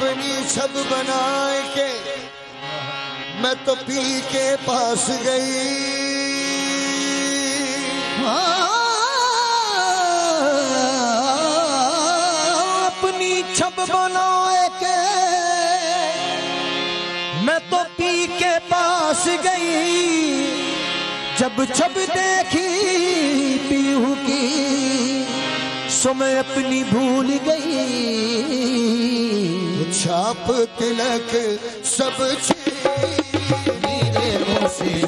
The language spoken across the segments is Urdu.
اپنی چھب بنا کے میں تو پی کے پاس گئی اپنی چھب بنا کے میں تو پی کے پاس گئی جب چھب دیکھی پیہو کی سو میں اپنی بھول گئی چھاپ تلک سب میرے منہ سے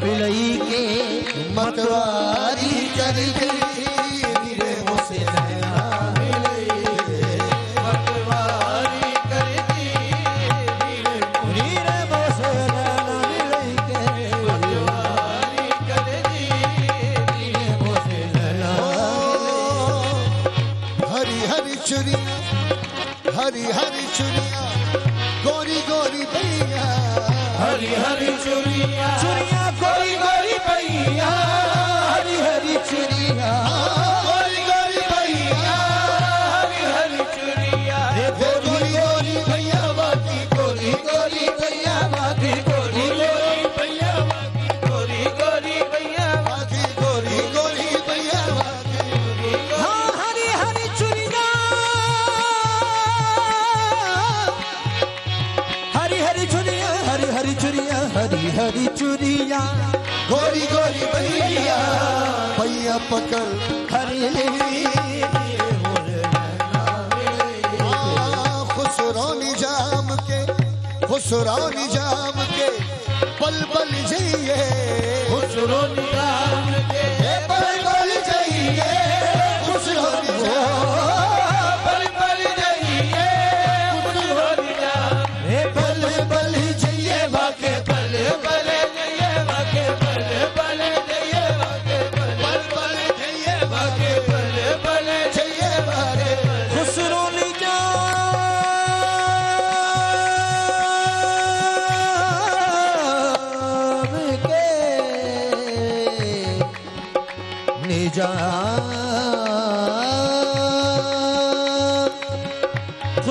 پلئی کے متواری کر دی میرے منہ سے نیا متواری کر دی میرے منہ سے نیا متواری کر دی میرے منہ سے نیا ہری ہری چڑیاں ہری ہری چڑیاں گوری گوری بھیا ہری ہری چڑیاں چڑیاں گوری گوری بھیا ہری ہری چڑیاں گوری گوری بھیا ہری ہری چڑیاں گوری گوری بھیا باقی گوری گوری بھیا باقی گوری گوری بھیا باقی گوری گوری بھیا باقی گوری گوری بھیا باقی ہاں ہری ہری چڑیاں ہری ہری چڑیاں ہری ہری چڑیاں ہری ہری چڑیاں گوری گوری بھیا بھیا پکڑ ہری خسرو نظام کے خسرو نظام کے پل پل جائیے خسرو نظام کے پل پل جائیے خسرو نظام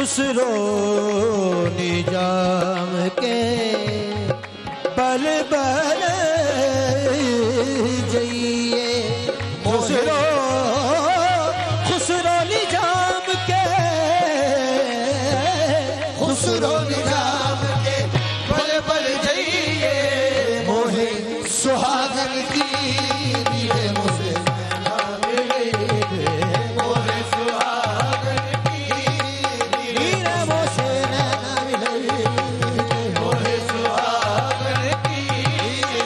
خسرو نظام کے بل بل جائیے خسرو نظام کے خسرو نظام کے بل بل جائیے موہے سہاگن کی دیے مجھے موہے سہاگن کی دیے مجھے موہے سہاگن کی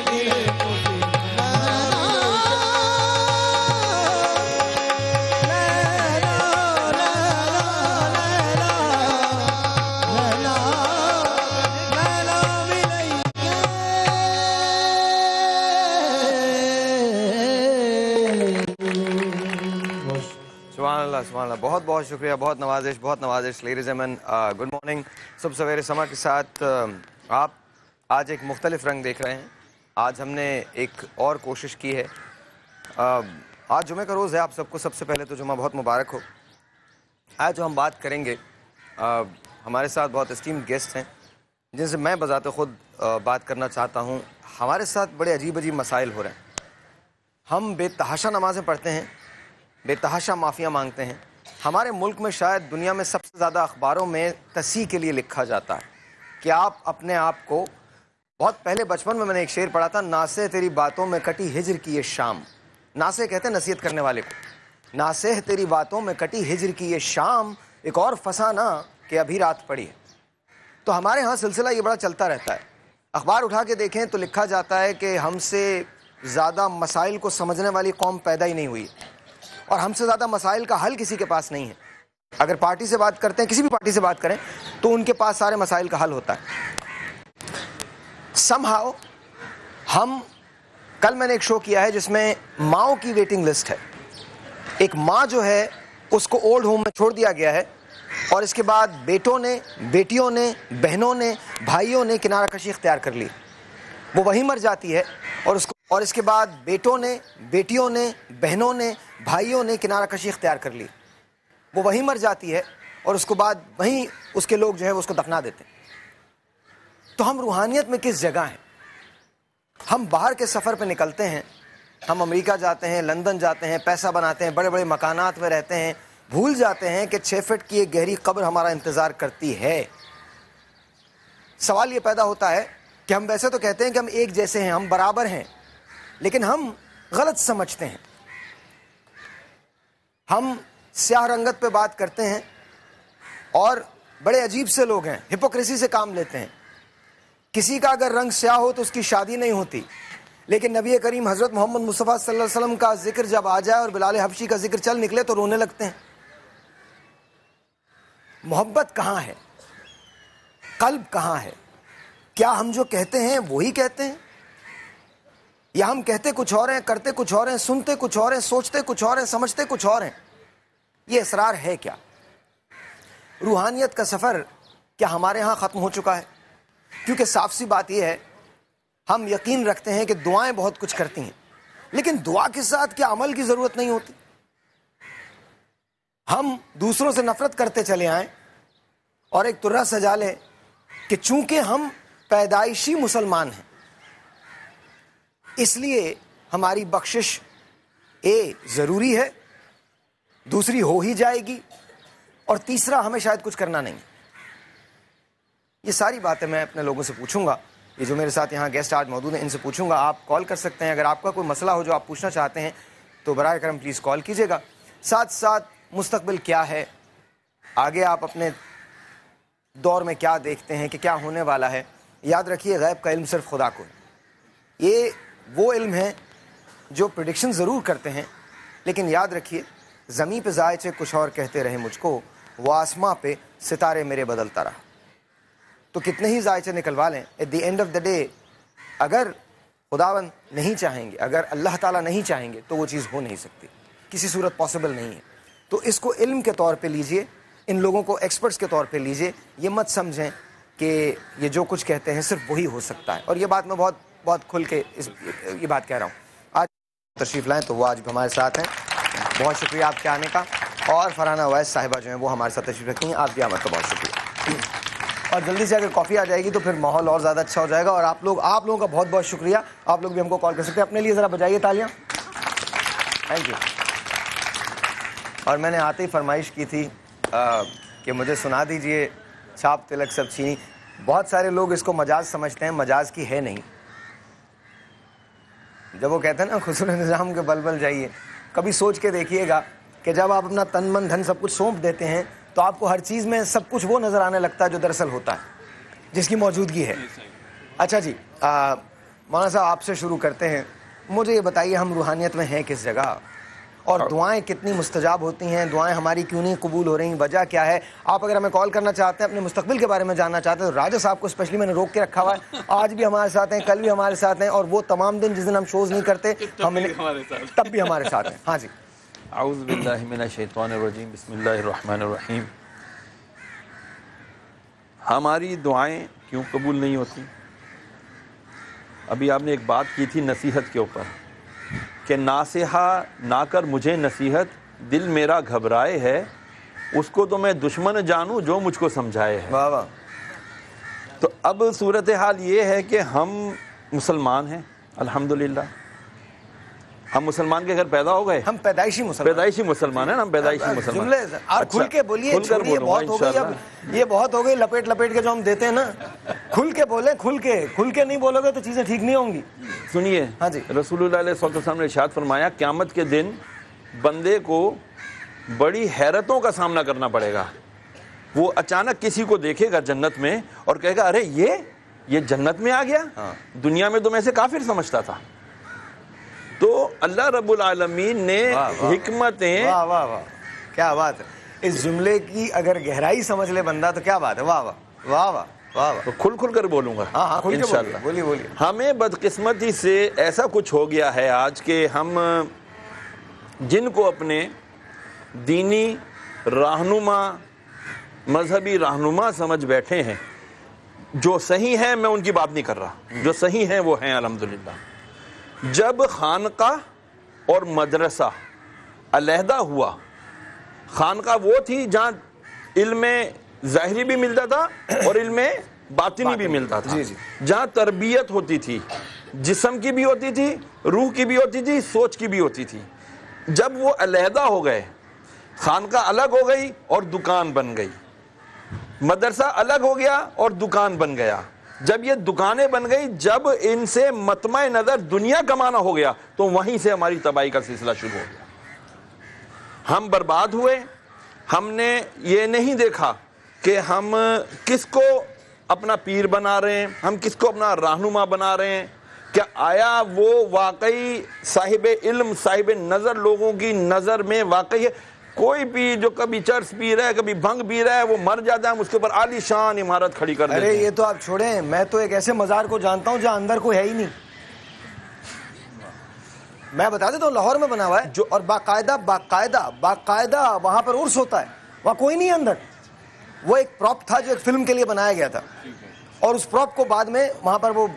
دیے مجھے سبحان اللہ. بہت بہت شکریہ, بہت نوازش. Ladies and good morning. صبح سویرے سما کے ساتھ آپ آج ایک مختلف رنگ دیکھ رہے ہیں. آج ہم نے ایک اور کوشش کی ہے. آج جمعہ کا روز ہے. آپ سب کو سب سے پہلے تو جمعہ بہت مبارک ہو. آج جو ہم بات کریں گے, ہمارے ساتھ بہت اسٹیمڈ گیسٹ ہیں جن سے میں بذات خود بات کرنا چاہتا ہوں. ہمارے ساتھ بڑے عجیب مسائل ہو رہے ہیں. ہم بے تحاشا نمازیں پڑھتے ہیں, بے تحاشا معافیاں مانگتے ہیں. ہمارے ملک میں شاید دنیا میں سب سے زیادہ اخباروں میں تصحیح کے لیے لکھا جاتا ہے کہ آپ اپنے آپ کو, بہت پہلے بچپن میں نے ایک شعر پڑھا تھا, ناسے تیری باتوں میں کٹی ہجر کی یہ شام. ناسے کہتے ہیں نصیحت کرنے والے کو. ناسے تیری باتوں میں کٹی ہجر کی یہ شام, ایک اور فسانہ کہ ابھی رات پڑی ہے. تو ہمارے ہاں سلسلہ یہ بڑا چلتا رہتا ہے. اخبار اٹھا کے دیکھیں تو لکھا جاتا ہے کہ ہم سے زیادہ مسائل کو سمجھنے والی قوم پیدا ہی نہیں ہوئی, اور ہم سے زیادہ مسائل کا حل کسی کے پاس نہیں ہے. اگر پارٹی سے بات کرتے ہیں, کسی بھی پارٹی سے بات کریں, تو ان کے پاس سارے مسائل کا حل ہوتا ہے. somehow ہم, کل میں نے ایک شو کیا ہے جس میں ماؤں کی ویٹنگ لسٹ ہے. ایک ماں جو ہے اس کو اولڈ ہوم میں چھوڑ دیا گیا ہے, اور اس کے بعد بیٹوں نے, بیٹیوں نے, بہنوں نے, بھائیوں نے کنارہ کشی اختیار کر لی. وہ وہیں مر جاتی ہے, اور اس کے بعد بیٹوں نے, بیٹیوں نے, بہنوں نے, بھائیوں نے کنارہ کشی اختیار کر لی. وہ وہیں مر جاتی ہے, اور اس کے بعد وہیں اس کے لوگ جو ہے وہ اس کو دفنا دیتے ہیں. تو ہم روحانیت میں کس جگہ ہیں؟ ہم باہر کے سفر پہ نکلتے ہیں, ہم امریکہ جاتے ہیں, لندن جاتے ہیں, پیسہ بناتے ہیں, بڑے بڑے مکانات میں رہتے ہیں, بھول جاتے ہیں کہ 6 فٹ کی ایک گہری قبر ہمارا انتظار کرتی ہے. سوال یہ پیدا ہوتا ہے کہ ہم ویسے تو کہتے ہیں کہ ہم ایک جیسے ہیں, ہم برابر ہیں, لیکن ہم غلط سمجھتے ہیں. ہم سیاہ رنگت پہ بات کرتے ہیں, اور بڑے عجیب سے لوگ ہیں, ہپوکریسی سے کام لیتے ہیں. کسی کا اگر رنگ سیاہ ہو تو اس کی شادی نہیں ہوتی, لیکن نبی کریم حضرت محمد مصطفیٰ صلی اللہ علیہ وسلم کا ذکر جب آ جائے اور بلال حبشی کا ذکر چل نکلے تو رونے لگتے ہیں. محبت کہاں ہے؟ قلب کہاں ہے؟ کیا ہم جو کہتے ہیں وہی کہتے ہیں, یا ہم کہتے کچھ اور ہیں, کرتے کچھ اور ہیں, سنتے کچھ اور ہیں, سوچتے کچھ اور ہیں, سمجھتے کچھ اور ہیں؟ یہ اسرار ہے کیا؟ روحانیت کا سفر کیا ہمارے ہاں ختم ہو چکا ہے؟ کیونکہ صاف سی بات یہ ہے, ہم یقین رکھتے ہیں کہ دعائیں بہت کچھ کرتی ہیں, لیکن دعا کے ساتھ کیا عمل کی ضرورت نہیں ہوتی؟ ہم دوسروں سے نفرت کرتے چلے آئیں اور ایک ترہ سجا لیں کہ چونکہ ہم پیدائشی مسلمان ہیں اس لیے ہماری بخشش ضروری ہے, دوسری ہو ہی جائے گی, اور تیسرا ہمیں شاید کچھ کرنا نہیں. یہ ساری باتیں میں اپنے لوگوں سے پوچھوں گا. یہ جو میرے ساتھ یہاں گیسٹ آج موجود ہیں ان سے پوچھوں گا. آپ کال کر سکتے ہیں, اگر آپ کا کوئی مسئلہ ہو جو آپ پوچھنا چاہتے ہیں تو براہ کرم پلیز کال کیجیے گا. ساتھ ساتھ مستقبل کیا ہے, آگے آپ اپنے دور میں کیا دیکھتے ہیں کہ کیا ہونے والا ہے. یاد رکھیے غیب کا علم صرف خدا کو ہے. یہ وہ علم ہے جو پریڈکشن ضرور کرتے ہیں, لیکن یاد رکھیے زمین پہ ذائچے کچھ اور کہتے رہے مجھ کو, وہ آسماں پہ ستارے میرے بدلتا رہا. تو کتنے ہی ذائچے نکلوا لیں, at the end of the day اگر خداوند نہیں چاہیں گے, اگر اللہ تعالیٰ نہیں چاہیں گے تو وہ چیز ہو نہیں سکتی, کسی صورت پاسبل نہیں ہے. تو اس کو علم کے طور پہ لیجئے, ان لوگوں کو ایکسپرٹس کے طور پہ لیجئے. یہ مت سمجھیں کہ یہ جو کچھ کہتے ہیں صرف وہی ہو سکتا ہے. اور یہ بات میں بہت کھل کے یہ بات کہہ رہا ہوں. آج تشریف لائیں تو وہ آج بھی ہمارے ساتھ ہیں. بہت شکریہ آپ کے آنے کا. اور فرحانہ اویس صاحبہ جو ہیں وہ ہمارے ساتھ تشریف رکھتی ہیں. آپ کی آمد کا بہت شکریہ. اور جلدی سے اگر کافی آ جائے گی تو پھر ماحول اور زیادہ اچھا ہو جائے گا. اور آپ لوگوں کا بہت بہت شکریہ. آپ لوگ بھی ہم کو کال کر سکتے ہیں. اپنے لیے ذرا بجائیے تالیاں. Thank you. اور میں نے آتے ہی فرمائش کی تھی کہ مجھے سنا دیجئے چھاپ تلک سب چھینی. بہت سارے لوگ اس کو مجاز سمجھتے ہیں, مجاز کی ہے نہیں. جب وہ کہتے ہیں نا خسرو نظام کے بل بل جائیے, کبھی سوچ کے دیکھیے گا کہ جب آپ اپنا تن من دھن سب کچھ سونپ دیتے ہیں تو آپ کو ہر چیز میں سب کچھ وہ نظر آنے لگتا ہے جو دراصل ہوتا ہے, جس کی موجودگی ہے. اچھا جی, مولانا صاحب آپ سے شروع کرتے ہیں. مجھے یہ بتائیے ہم روحانیت میں ہیں کس جگہ, اور دعائیں کتنی مستجاب ہوتی ہیں, دعائیں ہماری کیوں نہیں قبول ہو رہی, وجہ کیا ہے؟ آپ اگر ہمیں کال کرنا چاہتے ہیں, اپنے مستقبل کے بارے میں جاننا چاہتے ہیں, تو راجہ صاحب کو اسپیشلی میں نے روک کے رکھا ہوا ہے. آج بھی ہمارے ساتھ ہیں, کل بھی ہمارے ساتھ ہیں, اور وہ تمام دن جس دن ہم شوز نہیں کرتے تب بھی ہمارے ساتھ ہیں. ہاں جی. اعوذ باللہ من الشیطان الرجیم, بسم اللہ الرحمن الرحیم. ہماری دعائیں کیوں قبول نہیں ہوتی؟ ابھی آپ نے ایک بات کی تھی نصیحت کے اوپر کہ ناصحہ نہ کر مجھے نصیحت, دل میرا گھبرائے ہے, اس کو تو میں دشمن جانوں جو مجھ کو سمجھائے ہے. واہ واہ. تو اب صورتحال یہ ہے کہ ہم مسلمان ہیں الحمدللہ. ہم مسلمان کے گھر پیدا ہو گئے, ہم پیدائشی مسلمان ہیں نا, ہم پیدائشی مسلمان. جملے آپ کھل کے بولیے, چھوڑیے بہت ہو گئی اب, یہ بہت ہو گئی لپیٹ کے جو ہم دیتے ہیں نا. کھل کے بولیں, کھل کے نہیں بولو گے تو چیزیں ٹھیک نہیں ہوں گی. سنیے, ہاں جی. رسول اللہ علیہ وسلم نے ارشاد فرمایا قیامت کے دن بندے کو بڑی حیرتوں کا سامنا کرنا پڑے گا. وہ اچانک کسی کو دیکھے گا جنت میں اور کہے گا ارے یہ جنت میں آ گیا, دنیا میں تو میں اسے کافر سمجھتا تھا. تو اللہ رب العالمین نے حکمتیں, واہ واہ واہ, کیا بات ہے. اس جملے کی اگر گہرائی سمجھ لے بندہ تو کیا بات ہے. واہ واہ واہ واہ واہ. تو کھل کر بولوں گا انشاءاللہ. بولیے. ہمیں بدقسمتی سے ایسا کچھ ہو گیا ہے آج کہ ہم جن کو اپنے دینی رہنما, مذہبی رہنما سمجھ بیٹھے ہیں, جو صحیح ہیں, میں ان کی بات نہیں کر رہا, جو صحیح ہیں وہ ہیں الحمدللہ. جب خانقاہ اور مدرسہ علیحدہ ہوا, خانقاہ وہ تھی جہاں علم ظاہری بھی ملتا تھا اور علم باطنی بھی ملتا تھا, جہاں تربیت ہوتی تھی, جسم کی بھی ہوتی تھی, روح کی بھی ہوتی تھی, سوچ کی بھی ہوتی تھی. جب وہ علیحدہ ہو گئے, خانقاہ الگ ہو گئی اور دکان بن گئی, مدرسہ الگ ہو گیا اور دکان بن گیا. جب یہ دکانیں بن گئی, جب ان سے مطمع نظر دنیا کمانا ہو گیا, تو وہیں سے ہماری تباہی کا سلسلہ شروع ہو گیا. ہم برباد ہوئے. ہم نے یہ نہیں دیکھا کہ ہم کس کو اپنا پیر بنا رہے ہیں, ہم کس کو اپنا رہنما بنا رہے ہیں. کیا آیا وہ واقعی صاحب علم, صاحب نظر لوگوں کی نظر میں واقعی ہے؟ کوئی بھی جو کبھی چرس پی رہا ہے, کبھی بھنگ پی رہا ہے, وہ مر جاتا ہے, ہم اس کے اوپر عالی شان عمارت کھڑی کر دیتے ہیں. ارے یہ تو آپ چھوڑیں, میں تو ایک ایسے مزار کو جانتا ہوں جہاں اندر کوئی ہے ہی نہیں. میں بتا دیتا ہوں, لاہور میں بنا ہوا ہے جو, اور باقاعدہ وہاں پر عرس ہوتا ہے, وہاں کوئی نہیں اندر. وہ ایک پراپ تھا جو ایک فلم کے لیے بنایا گیا تھا, اور اس پراپ کو بعد میں وہاں پر وہ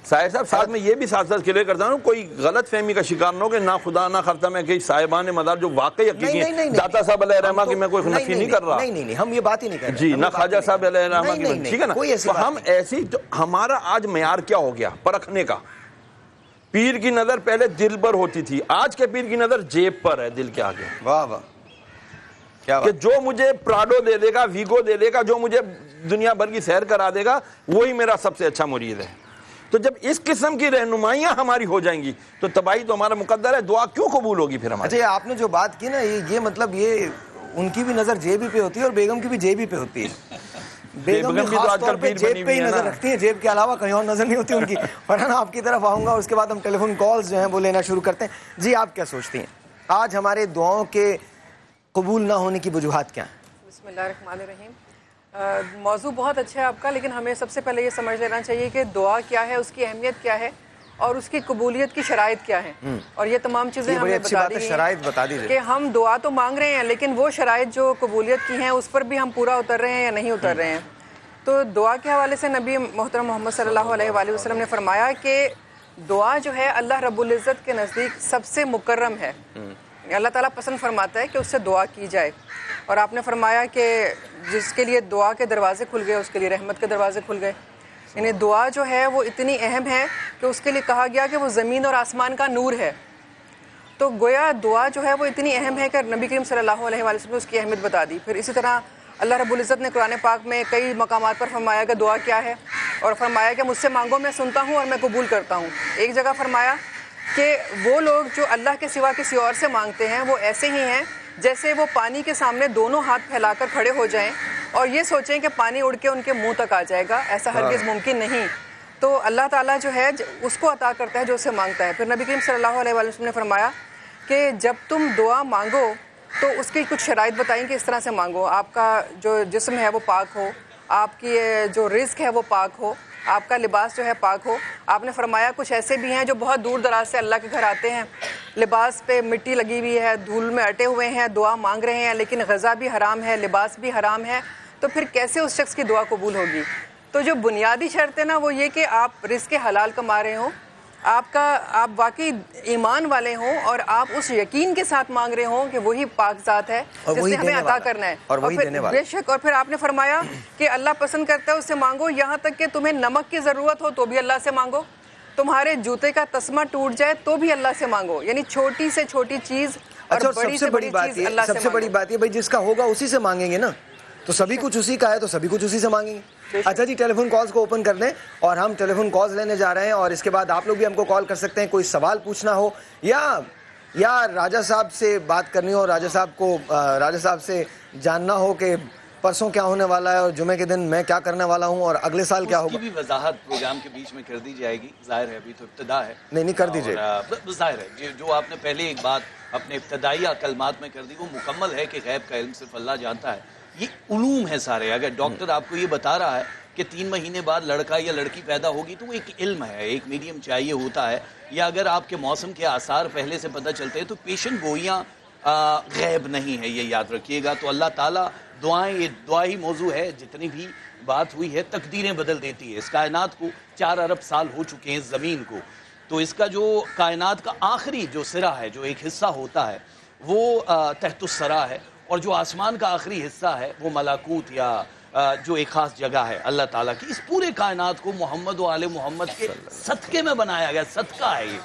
صاحب ساتھ میں یہ بھی ساتھ کلیئر کرتا ہوں, کوئی غلط فہمی کا شکار نہ ہو کہ نہ خدا نہ خرطہ میں کہ صاحبان مدار جو واقعی حقیقی ہیں, داتا صاحب علیہ رحمہ کی میں کوئی نفی نہیں کر رہا. نہیں, ہم یہ بات ہی نہیں کر رہے جی, نہ خواجہ صاحب علیہ رحمہ کی, ٹھیک ہے نا. تو ہم ایسی, ہمارا آج معیار کیا ہو گیا پرکھنے کا؟ پیر کی نظر پہلے دل پر ہوتی تھی, آج کے پیر کی نظر جیب پر ہے, دل کے آگے. واہ واہ, کہ جو مجھے پراڈو دے دے گا, ویگو دے دے گا, جو مجھے دنیا بھر کی سیر کرا دے گا, وہی میرا سب سے اچھا مرید ہے. تو جب اس قسم کی رہنمائیاں ہماری ہو جائیں گی تو تباہی تو ہمارا مقدر ہے. دعا کیوں قبول ہوگی پھر ہماری؟ اچھا, آپ نے جو بات کی نا, یہ مطلب یہ ان کی بھی نظر جیبی پہ ہوتی ہے اور بیگم کی بھی جیبی پہ ہوتی ہے. بیگم بھی خاص طور پہ جیب پہ ہی نظر رکھتی ہیں, جیب کے علاوہ کہیں اور نظر نہیں ہوتی ان کی. فرحان آپ کی طرف آؤں گا, اس کے بعد ہم ٹیلی فون کالز جو ہیں وہ لینا شروع کرتے ہیں. جی, آپ کیا سوچتی ہیں آج ہمارے دعاؤں کے قبول نہ ہونے کی وجوہات کیا ہیں؟ بسم اللہ الرحمن الرحیم. موضوع بہت اچھا ہے آپ کا, لیکن ہمیں سب سے پہلے یہ سمجھ لینا چاہیے کہ دعا کیا ہے, اس کی اہمیت کیا ہے, اور اس کی قبولیت کی شرائط کیا ہیں. اور یہ تمام چیزیں ہمیں بتا دی شرائط بتا دیجیے کہ ہم دعا تو مانگ رہے ہیں, لیکن وہ شرائط جو قبولیت کی ہیں اس پر بھی ہم پورا اتر رہے ہیں یا نہیں اتر رہے ہیں. تو دعا کے حوالے سے نبی محترم محمد صلی اللہ علیہ وآلہ وسلم نے فرمایا کہ دعا جو ہے اللہ رب العزت کے نزدیک سب سے مکرم ہے. اللہ تعالیٰ پسند فرماتا ہے کہ اس سے دعا کی جائے. اور آپ نے فرمایا کہ جس کے لیے دعا کے دروازے کھل گئے اس کے لیے رحمت کے دروازے کھل گئے. یعنی دعا جو ہے وہ اتنی اہم ہے کہ اس کے لیے کہا گیا کہ وہ زمین اور آسمان کا نور ہے. تو گویا دعا جو ہے وہ اتنی اہم ہے کہ نبی کریم صلی اللہ علیہ وسلم نے اس کی اہمیت بتا دی. پھر اسی طرح اللہ رب العزت نے قرآن پاک میں کئی مقامات پر فرمایا کہ دعا کیا ہے, اور فرمایا کہ مجھ سے مانگو میں سنتا ہوں اور میں قبول کرتا ہوں. ایک جگہ فرمایا کہ وہ لوگ جو اللہ کے سوا کسی اور سے مانگتے ہیں وہ ایسے ہی ہیں جیسے وہ پانی کے سامنے دونوں ہاتھ پھیلا کر کھڑے ہو جائیں اور یہ سوچیں کہ پانی اڑ کے ان کے منہ تک آ جائے گا. ایسا ہرگز ممکن نہیں. تو اللہ تعالیٰ جو ہے اس کو عطا کرتا ہے جو اسے مانگتا ہے. پھر نبی کریم صلی اللہ علیہ وسلم نے فرمایا کہ جب تم دعا مانگو تو اس کی کچھ شرائط بتائیں کہ اس طرح سے مانگو. آپ کا جو جسم ہے وہ پاک ہو, آپ کی جو رزق ہے وہ پاک ہو, آپ کا لباس جو ہے پاک ہو. آپ نے فرمایا کچھ ایسے بھی ہیں جو بہت دور دراز سے اللہ کے گھر آتے ہیں, لباس پہ مٹی لگی ہوئی ہے, دھول میں اٹے ہوئے ہیں, دعا مانگ رہے ہیں, لیکن غذا بھی حرام ہے, لباس بھی حرام ہے, تو پھر کیسے اس شخص کی دعا قبول ہوگی؟ تو جو بنیادی شرط ہے نا وہ یہ کہ آپ رزق حلال کما رہے ہوں, آپ واقعی ایمان والے ہوں, اور آپ اس یقین کے ساتھ مانگ رہے ہوں کہ وہی پاک ذات ہے جس نے ہمیں عطا کرنا ہے. اور پھر بے شک, اور پھر آپ نے فرمایا کہ اللہ پسند کرتا ہے اس سے مانگو, یہاں تک کہ تمہیں نمک کی ضرورت ہو تو بھی اللہ سے مانگو, تمہارے جوتے کا تسمہ ٹوٹ جائے تو بھی اللہ سے مانگو. یعنی چھوٹی سے چھوٹی چیز اور بڑی سے بڑی چیز اللہ سے مانگو. سب سے بڑی بات یہ بھائی جس کا ہوگا اسی سے مانگیں گے نا, تو سبھی کچھ اسی کا ہے تو سبھی کچھ اسی سے مانگیں گے. اچھا جی, ٹیلی فون کالز کو اوپن کر دیں اور ہم ٹیلی فون کالز لینے جا رہے ہیں, اور اس کے بعد آپ لوگ بھی ہم کو کال کر سکتے ہیں. کوئی سوال پوچھنا ہو یا راجہ صاحب سے بات کرنی ہو, راجہ صاحب سے جاننا ہو کہ پرسوں کیا ہونے والا ہے اور جمعے کے دن میں کیا کرنے والا ہوں اور اگلے سال کیا ہوگا, اس کی بھی وضاحت پروگرام کے بیچ میں کر دی جائے گی. ظاہر ہے ابھی تو ابتدا ہے. نہیں کر دیجیے. ظاہر ہے جو آپ نے پہلے ایک بات اپنے ابتدائیہ کلمات میں کر دی وہ مکمل ہے کہ غیب کا علم صرف اللہ جانتا ہے. یہ علوم ہے سارے. اگر ڈاکٹر آپ کو یہ بتا رہا ہے کہ 3 مہینے بعد لڑکا یا لڑکی پیدا ہوگی تو وہ ایک علم ہے, ایک میڈیم چاہیے ہوتا ہے. یا اگر آپ کے موسم کے آثار پہلے سے پتہ چلتے ہیں تو پیشن گوئیاں غیب نہیں ہے, یہ یاد رکھیے گا. تو اللہ تعالیٰ دعائیں, یہ دعائی موضوع ہے, جتنی بھی بات ہوئی ہے تقدیریں بدل دیتی ہے. اس کائنات کو 4 ارب سال ہو چکے ہیں زمین کو, تو اس کا جو کائنات کا آخری جو سرا ہے, جو ایک حصہ ہوتا ہے وہ تحت الثری ہے, اور جو آسمان کا آخری حصہ ہے وہ ملکوت یا جو ایک خاص جگہ ہے اللہ تعالیٰ کی. اس پورے کائنات کو محمد و آل محمد کے صدقے میں بنایا گیا, صدقہ ہے یہ.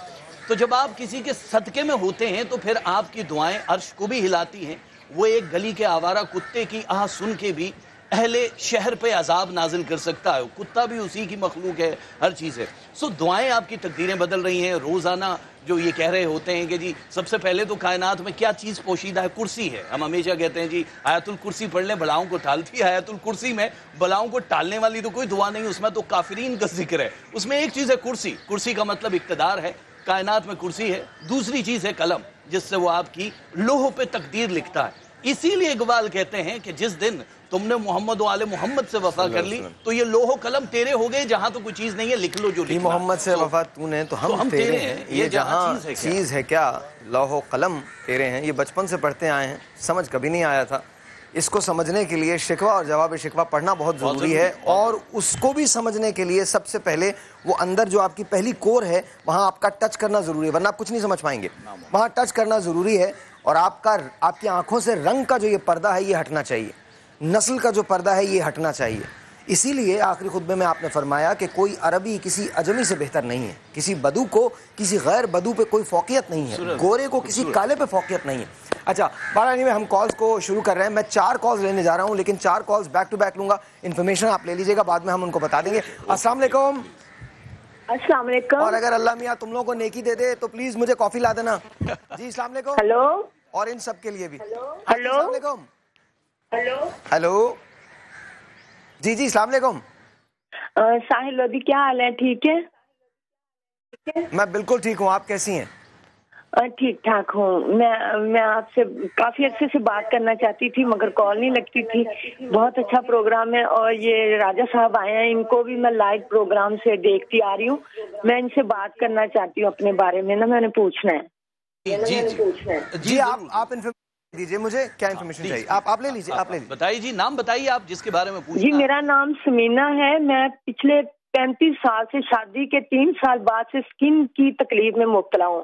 تو جب آپ کسی کے صدقے میں ہوتے ہیں تو پھر آپ کی دعائیں عرش کو بھی ہلاتی ہیں. وہ ایک گلی کے آوارہ کتے کی آہ سن کے بھی اہل شہر پہ عذاب نازل کر سکتا ہے. کتا بھی اسی کی مخلوق ہے, ہر چیز ہے. سو دعائیں آپ کی تقدیریں بدل رہی ہیں. روزانہ جو یہ کہہ رہے ہوتے ہیں کہ جی سب سے پہلے تو کائنات میں کیا چیز پوشیدہ ہے, کرسی ہے. ہم ہمیشہ کہتے ہیں جی آیت الکرسی پڑھ لیں بلاؤں کو ٹالتی ہے. آیت الکرسی میں بلاؤں کو ٹالنے والی تو کوئی دعا نہیں, اس میں تو کافرین کا ذکر ہے. اس میں ایک چیز ہے کرسی. کرسی کا مطلب اقتدار ہے, کائنات میں کرسی ہے. دوسری چیز ہے قلم, جس سے وہ آپ کی لوح پہ تقدیر لکھتا ہے. اسی لیے اقبال کہتے ہیں کہ جس دن تم نے محمد و آل محمد سے وفا کر لی تو یہ لوح و قلم تیرے ہو گئے, جہاں تو کوئی چیز نہیں ہے لکھ لو جو لکھنا. محمد سے وفا تو نے تو ہم تیرے ہیں, یہ جہاں چیز ہے کیا, لوح و قلم تیرے ہیں. یہ بچپن سے پڑھتے آئے ہیں, سمجھ کبھی نہیں آیا تھا. اس کو سمجھنے کے لیے شکوہ اور جواب شکوہ پڑھنا بہت ضروری ہے, اور اس کو بھی سمجھنے کے لیے سب سے پہلے وہ اندر جو آپ کی پہلی کور ہے وہاں آپ کا ٹچ کرنا ضروری ہے, ورنہ آپ کچھ نہیں سمجھ پائیں گے. وہاں ٹچ کرنا ضروری ہے, اور آپ کی آنکھوں سے رنگ کا جو یہ پردہ ہے یہ ہٹنا چاہیے, نسل کا جو پردہ ہے یہ ہٹنا چاہیے. اسی لیے آخری خطبے میں آپ نے فرمایا کہ کوئی عربی کسی اجمی سے بہتر نہیں ہے, کسی بدو کو کسی غیر بدو پہ کوئی فوقیت نہیں ہے, گورے کو کسی کالے پہ فوقیت نہیں ہے. اچھا بارانی میں ہم کالز کو شروع کر رہے ہیں. میں 4 کالز لینے جا رہا ہوں, لیکن 4 کالز بیک ٹو بیک لوں گا. انفارمیشن آپ لے لیجیے گا, بعد میں ہم ان کو بتا دیں گے. السلام علیکم. السلام علیکم. اور اگر اللہ میاں تم لوگوں کو نیکی دے دے تو پلیز مجھے کافی لا دینا. جی السلام علیکم. ہلو. اور ان سب کے لیے بھی ہلو. السلام علیکم. ہلو. ہلو. جی السلام علیکم. ساحل لودھی, کیا حال ہے؟ ٹھیک ہے. میں بالکل ٹھیک ہوں, آپ کیسی ہیں؟ ٹھیک ٹھاک ہوں. میں آپ سے کافی عرصے سے بات کرنا چاہتی تھی مگر کال نہیں لگتی تھی. بہت اچھا پروگرام ہے, اور یہ راجہ صاحب آئے ہیں, ان کو بھی میں لائیو پروگرام سے دیکھتی آ رہی ہوں. میں ان سے بات کرنا چاہتی ہوں اپنے بارے میں نا, میں نے پوچھنا ہے. جی آپ دیجیے مجھے, کیا انفارمیشن چاہیے آپ لے لیجیے. آپ بتائیے جی, نام بتائیے آپ جس کے بارے میں پوچھنا. جی میرا نام سمینا ہے. میں پچھلے 35 سال سے شادی کے 3 سال بعد سے اسکن کی تکلیف میں مبتلا ہوں.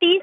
30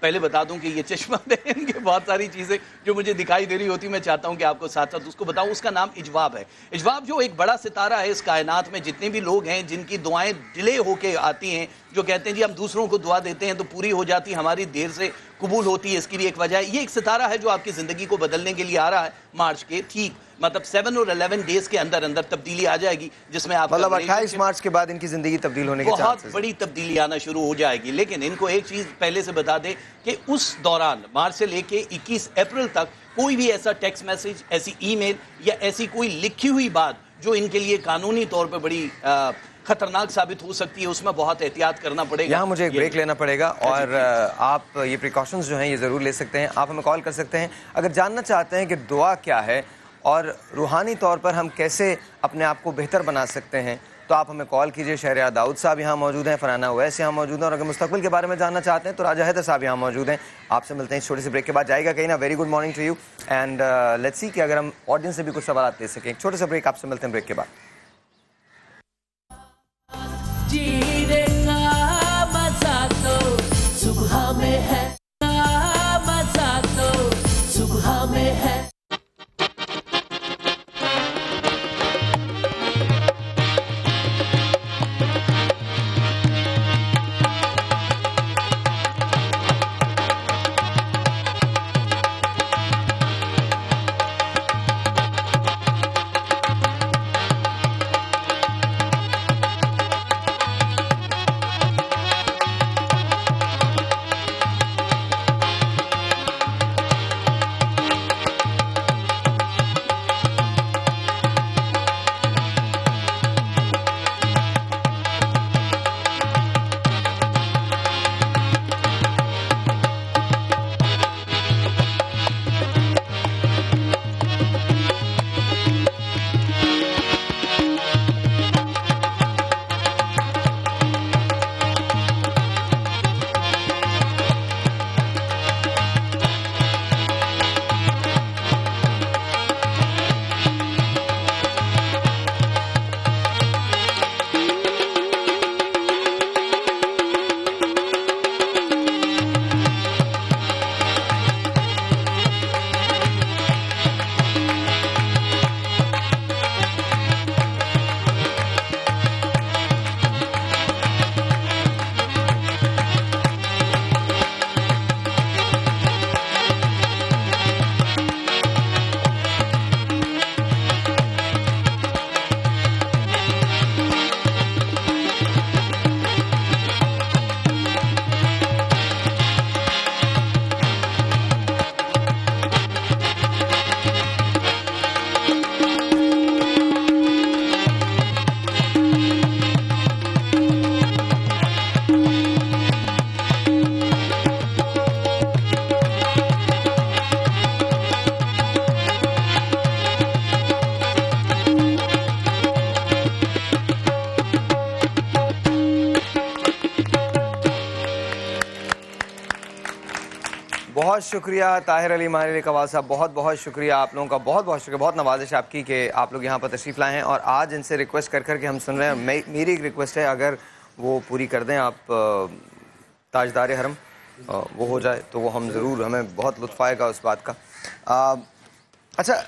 پہلے بتا دوں کہ یہ چشمہ دہن کے بہت ساری چیزیں جو مجھے دکھائی دے رہی ہوتی میں چاہتا ہوں کہ آپ کو ساتھ ساتھ اس کو بتاؤں. اس کا نام اجواب ہے. اجواب جو ایک بڑا ستارہ ہے اس کائنات میں. جتنے بھی لوگ ہیں جن کی دعائیں ڈیلے ہو کے آتی ہیں, جو کہتے ہیں جی ہم دوسروں کو دعا دیتے ہیں تو پوری ہو جاتی, ہماری دیر سے قبول ہوتی ہے, اس کی بھی ایک وجہ ہے. یہ ایک ستارہ ہے جو آپ کی زندگی کو بدلنے کے لیے آ رہا ہے مارچ کے ٹھیک مطلب 7 اور 11 ڈیز کے اندر اندر تبدیلی آ جائے گی, جس میں آپ مطلب 28 مارچ کے بعد ان کی زندگی تبدیل ہونے کے بہت بڑی تبدیلی آنا شروع ہو جائے گی. لیکن ان کو ایک چیز پہلے سے بتا دیں کہ اس دوران مارچ سے لے کے 21 اپریل تک کوئی بھی ایسا ٹیکسٹ میسج, ایسی ای میل یا ایسی کوئی لکھی ہوئی بات جو ان کے لیے قانونی طور پہ بڑی خطرناک ثابت ہو سکتی ہے, اس میں بہت احتیاط کرنا پڑے گا. یہاں مجھے ایک بریک لینا پڑے گا اور آپ یہ پریکاشنز جو ہیں یہ ضرور لے سکتے ہیں. آپ ہمیں کال کر سکتے ہیں اگر جاننا چاہتے ہیں کہ دعا کیا ہے اور روحانی طور پر ہم کیسے اپنے آپ کو بہتر بنا سکتے ہیں, تو آپ ہمیں کال کیجئے. شہریار داؤد صاحب یہاں موجود ہیں, فرحانہ اویس یہاں موجود ہیں, اور اگر مستقبل کے بارے میں جاننا چاہتے ہیں تو راجہ حیدر صاحب یہاں موجود ہیں. آپ سے ملتے ہیں اس چھوٹے سے بریک کے بعد. جائے گا کہیں نہ. Very good morning to you and let's see کہ اگر ہم آڈینس سے بھی کچھ سوالات لے سکیں. ایک چھوٹے سے بریک, آپ سے ملتے ہیں بریک کے بعد. جینے کا مزہ تو صبح میں ہے, مزہ تو صبح میں ہے. بہت شکریہ طاہر علی ماہر قوال صاحب, بہت بہت شکریہ آپ لوگوں کا, بہت بہت شکریہ, بہت نوازش آپ کی کہ آپ لوگ یہاں پر تشریف لائے ہیں. اور آج ان سے ریکویسٹ کر کے ہم سن رہے ہیں. میری ایک ریکویسٹ ہے, اگر وہ پوری کر دیں آپ, تاجدار حرم وہ ہو جائے تو وہ ہم ضرور, ہمیں بہت لطف آئے گا اس بات کا. اچھا,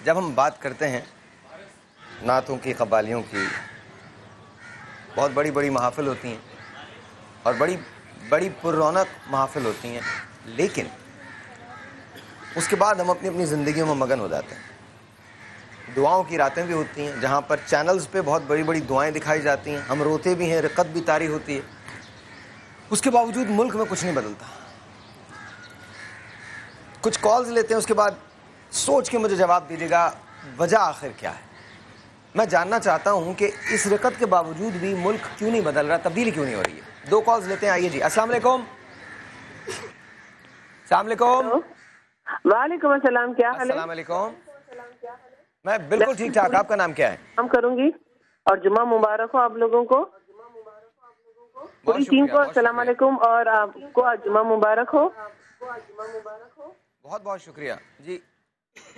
جب ہم بات کرتے ہیں نعتوں کی, قوالیوں کی, بہت بڑی بڑی محافل ہوتی ہیں اور بڑی بڑی پر رونق محافل ہوتی ہیں, لیکن اس کے بعد ہم اپنی اپنی زندگیوں میں مگن ہو جاتے ہیں. دعاؤں کی راتیں بھی ہوتی ہیں جہاں پر چینلز پہ بہت بڑی بڑی دعائیں دکھائی جاتی ہیں, ہم روتے بھی ہیں, رقت بھی طاری ہوتی ہے. اس کے باوجود ملک میں کچھ نہیں بدلتا. کچھ کالز لیتے ہیں, اس کے بعد سوچ کے مجھے جواب دیجیے گا وجہ آخر کیا ہے. میں جاننا چاہتا ہوں کہ اس رقت کے باوجود بھی ملک کیوں نہیں بدل رہا, تبدیلی کیوں نہیں ہو رہی ہے. 2 کالز لیتے ہیں. آئیے جی. السلام علیکم. السلام علیکم. وعلیکم السلام, کیا حال ہے؟ السلام علیکم. میں بالکل ٹھیک ٹھاک. آپ کا نام کیا ہے؟ ہم کروں گی, اور جمعہ مبارک ہو آپ لوگوں کو, پوری ٹیم کو. السلام علیکم, اور آپ کو جمعہ مبارک ہو. بہت بہت شکریہ جی.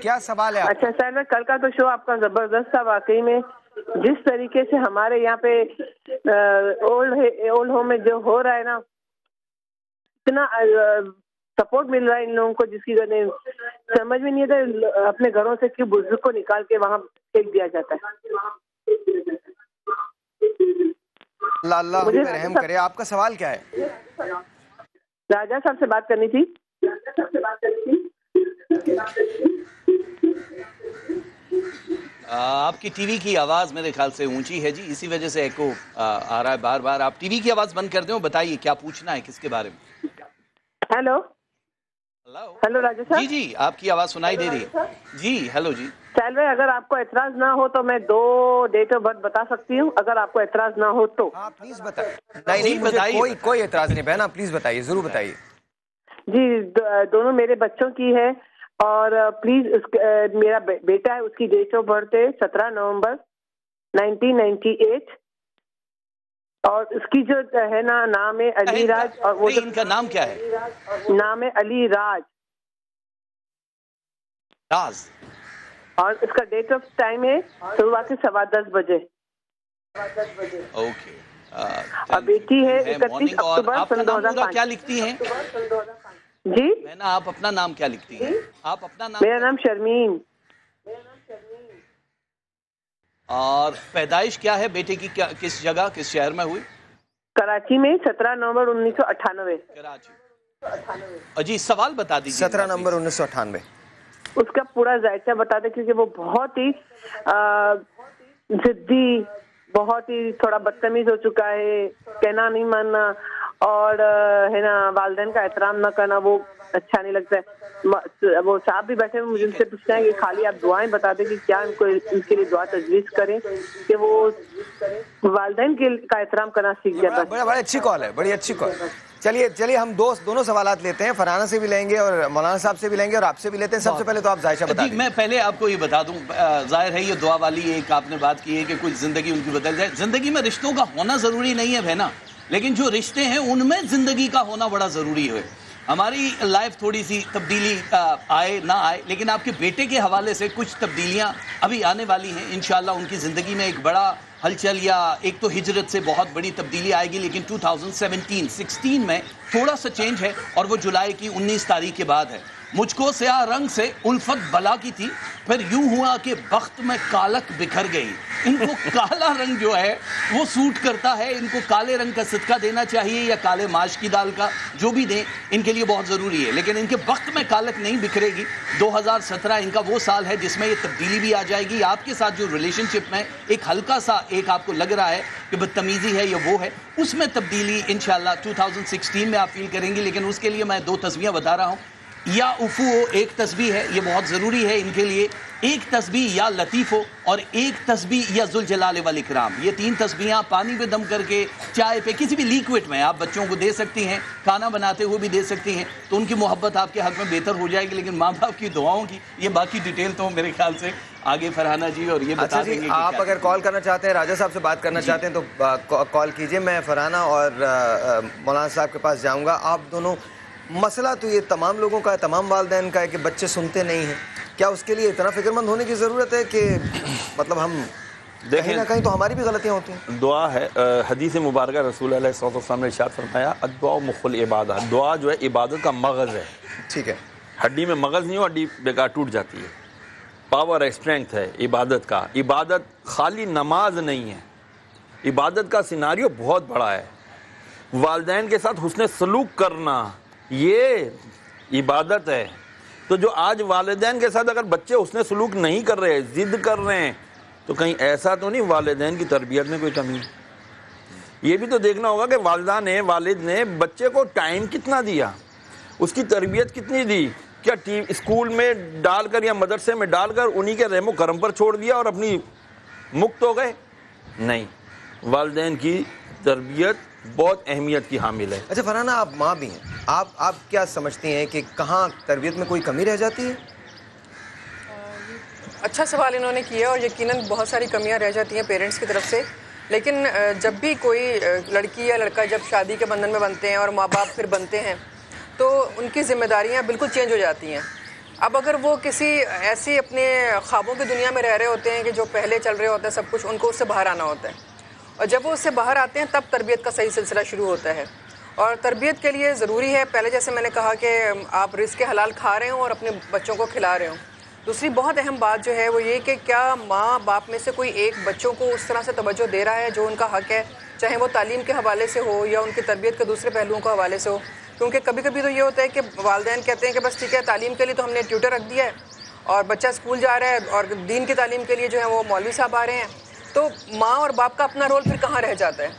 کیا سوال ہے آپ؟ اچھا سر, کل کا تو شو آپ کا زبردست تھا واقعی میں. جس طریقے سے ہمارے یہاں پہ اولڈ ہوم میں جو ہو رہا ہے نا, اتنا سپورٹ مل رہا ہے ان لوگوں کو جس کی وجہ سمجھ میں نہیں آتا اپنے گھروں سے کیوں بزرگ کو نکال کے وہاں پھینک دیا جاتا ہے. اللہ ہم پہ رحم کرے. آپ کا سوال کیا ہے؟ راجہ صاحب سے بات کرنی تھی. آپ کی ٹی وی کی آواز میرے خیال سے اونچی ہے جی, اسی وجہ سے ایکو آ رہا ہے بار بار. آپ ٹی وی کی آواز بند کر دیں اور بتائیے کیا پوچھنا ہے, کس کے بارے میں. ہیلو ہیلو راجہ صاحب. جی جی آپ کی آواز سنائی دے رہی ہے جی. ہیلو جی سہیل بھائی, اگر آپ کو اعتراض نہ ہو تو میں 2 ڈیٹ آف برتھ بتا سکتی ہوں, اگر آپ کو اعتراض نہ ہو تو. ہاں پلیز بتائیے. نہیں مجھے کوئی اعتراض نہیں بہن, آپ پلیز بتائیے, ضرور بتائیے. جی دونوں میرے بچوں کی ہے, اور پلیز میرا بیٹا ہے, اس کی ڈیٹ آف برتھ ہے 17 نومبر 1998, اور اس کی جو ہے نا نام ہے علی راج, اور وہ ان کا نام کیا ہے؟ نام ہے علی راج, راز, اور اس کا ڈیٹ آف ٹائم ہے صبح کے 10:15 بجے. اوکے. اور بیٹی ہے 31 اکتوبر آپ کا نام پورا کیا لکھتی ہیں جی؟ میں نا, آپ اپنا نام کیا لکھتی ہیں؟ آپ اپنا نام. میرا نام شرمین. اور پیدائش کیا ہے بیٹے کی, کس جگہ, کس شہر میں ہوئی؟ کراچی میں 17 نومبر 1998. کراچی. جی سوال بتا دیجیے. 17 نومبر 1998. اس کا پورا ذائقہ بتا دیں, کیونکہ وہ بہت ہی ضدی, بہت ہی تھوڑا بدتمیز ہو چکا ہے, کہنا نہیں ماننا, اور ہے نا والدین کا احترام نہ کرنا, وہ اچھا نہیں لگتا ہے. وہ صاحب بھی بیٹھے ہوئے, مجھے ان سے پوچھنا ہے کہ خالی آپ دعائیں بتا دیں کہ کیا ان کو ان کے لیے دعا تجویز کریں کہ وہ والدین کا احترام کرنا سیکھ جاتا ہے. بڑی اچھی کال ہے, بڑی اچھی کال. چلیے ہم دونوں سوالات لیتے ہیں, فرحانہ سے بھی لیں گے اور مولانا صاحب سے بھی لیں گے, اور آپ سے بھی لیتے ہیں. سب سے پہلے تو آپ ظاہشہ بتا دیں. میں پہلے آپ کو یہ بتا دوں, ظاہر ہے یہ دعا والی ایک آپ نے بات کی ہے کہ کچھ زندگی ان کی بدل جائے. زندگی میں رشتوں کا ہونا ضروری نہیں ہے بہنا, لیکن جو رشتے ہیں ان میں زندگی کا ہونا بڑا ضروری ہے. ہماری لائف تھوڑی سی تبدیلی آئے نہ آئے, لیکن آپ کے بیٹے کے حوالے سے کچھ تبدیلیاں ابھی آنے والی ہیں انشاءاللہ. ان کی زندگی میں ایک بڑا ہلچل, یا ایک تو ہجرت سے بہت بڑی تبدیلی آئے گی, لیکن 2016 میں تھوڑا سا چینج ہے, اور وہ جولائی کی 19 تاریخ کے بعد ہے. مجھ کو سیاہ رنگ سے الفت بلا کی تھی, پھر یوں ہوا کہ بخت میں کالک بکھر گئی. ان کو کالا رنگ جو ہے وہ سوٹ کرتا ہے, ان کو کالے رنگ کا صدقہ دینا چاہیے, یا کالے ماش کی دال کا, جو بھی دیں ان کے لیے بہت ضروری ہے. لیکن ان کے بخت میں کالک نہیں بکھرے گی. 2017 ان کا وہ سال ہے جس میں یہ تبدیلی بھی آ جائے گی. آپ کے ساتھ جو ریلیشن شپ میں ایک ہلکا سا ایک آپ کو لگ رہا ہے کہ بدتمیزی ہے یا وہ ہے, اس میں تبدیلی انشاءاللہ 2016 میں آپ فیل کریں گی. لیکن اس کے لیے میں 2 تسبیحیں بتا رہا ہوں. یا افو ایک تسبیح ہے, یہ بہت ضروری ہے ان کے لیے. ایک تسبیح یا لطیف ہو, اور ایک تسبیح یا ذوالجلال والاکرام. یہ 3 تسبیحاں پانی پہ دم کر کے, چائے پہ, کسی بھی لیکوڈ میں آپ بچوں کو دے سکتی ہیں, کھانا بناتے ہوئے بھی دے سکتی ہیں, تو ان کی محبت آپ کے حق میں بہتر ہو جائے گی. لیکن ماں باپ کی دعاؤں کی یہ باقی ڈیٹیل تو میرے خیال سے آگے فرحانہ جی اور یہ بتا دیں گے. آپ اگر کال کرنا چاہتے ہیں, راجہ صاحب سے بات کرنا چاہتے ہیں تو کال کیجئے. میں فرحانہ اور مولانا صاحب کے پاس جاؤں گا. آپ دونوں, مسئلہ تو یہ تمام لوگوں کا ہے, تمام والدین کا ہے کہ بچے سنتے نہیں ہیں. کیا اس کے لیے اتنا فکر مند ہونے کی ضرورت ہے کہ مطلب ہم کہیں نہ کہیں تو ہماری بھی غلطیاں ہوتی ہیں؟ دعا ہے, حدیث مبارکہ رسول اللہ صلی اللہ علیہ وسلم نے ارشاد فرمایا, الدعاء مخ العبادہ. دعا جو ہے عبادت کا مغز ہے. ٹھیک ہے, ہڈی میں مغز نہیں ہو, ہڈی بیکار ٹوٹ جاتی ہے. پاور ہے, اسٹرینتھ ہے عبادت کا. عبادت خالی نماز نہیں ہے, عبادت کا سیناریو بہت بڑا ہے. والدین کے ساتھ حسن سلوک کرنا یہ عبادت ہے. تو جو آج والدین کے ساتھ اگر بچے حسن سلوک نہیں کر رہے, ضد کر رہے ہیں, تو کہیں ایسا تو نہیں والدین کی تربیت میں کوئی کمی ہے. یہ بھی تو دیکھنا ہوگا کہ والدہ نے, والد نے بچے کو ٹائم کتنا دیا, اس کی تربیت کتنی دی. کیا اسکول میں ڈال کر یا مدرسے میں ڈال کر انہی کے رحم و کرم پر چھوڑ دیا اور اپنی مکت ہو گئے؟ نہیں, والدین کی تربیت بہت اہمیت کی حامل ہے. اچھا فرحانہ, آپ ماں بھی ہیں, آپ کیا سمجھتی ہیں کہ کہاں تربیت میں کوئی کمی رہ جاتی ہے؟ اچھا سوال انہوں نے کیا, اور یقیناً بہت ساری کمیاں رہ جاتی ہیں پیرنٹس کی طرف سے. لیکن جب بھی کوئی لڑکی یا لڑکا جب شادی کے بندھن میں بنتے ہیں اور ماں باپ پھر بنتے ہیں, تو ان کی ذمہ داریاں بالکل چینج ہو جاتی ہیں. اب اگر وہ کسی ایسی اپنے خوابوں کی دنیا میں رہ رہے ہوتے ہیں کہ جو پہلے چل رہے ہوتے ہیں سب کچھ, ان کو اس سے باہر آنا ہوتا ہے. اور جب وہ اس سے باہر آتے ہیں تب تربیت کا صحیح سلسلہ شروع ہوتا ہے. اور تربیت کے لیے ضروری ہے پہلے جیسے میں نے کہا کہ آپ رزق حلال کھا رہے ہوں اور اپنے بچوں کو کھلا رہے ہوں. دوسری بہت اہم بات جو ہے وہ یہ کہ کیا ماں باپ میں سے کوئی ایک بچوں کو اس طرح سے توجہ دے رہا ہے جو ان کا حق ہے, چاہے وہ تعلیم کے حوالے سے ہو یا ان کی تربیت کے دوسرے پہلوؤں کے حوالے سے ہو. کیونکہ کبھی کبھی تو یہ ہوتا ہے کہ والدین کہتے ہیں کہ بس ٹھیک ہے تعلیم کے لیے تو ہم نے ٹیوٹر رکھ دیا ہے اور بچہ اسکول جا رہا ہے اور دین کی تعلیم کے لیے جو ہے وہ مولوی صاحب آ رہے ہیں, تو ماں اور باپ کا اپنا رول پھر کہاں رہ جاتا ہے؟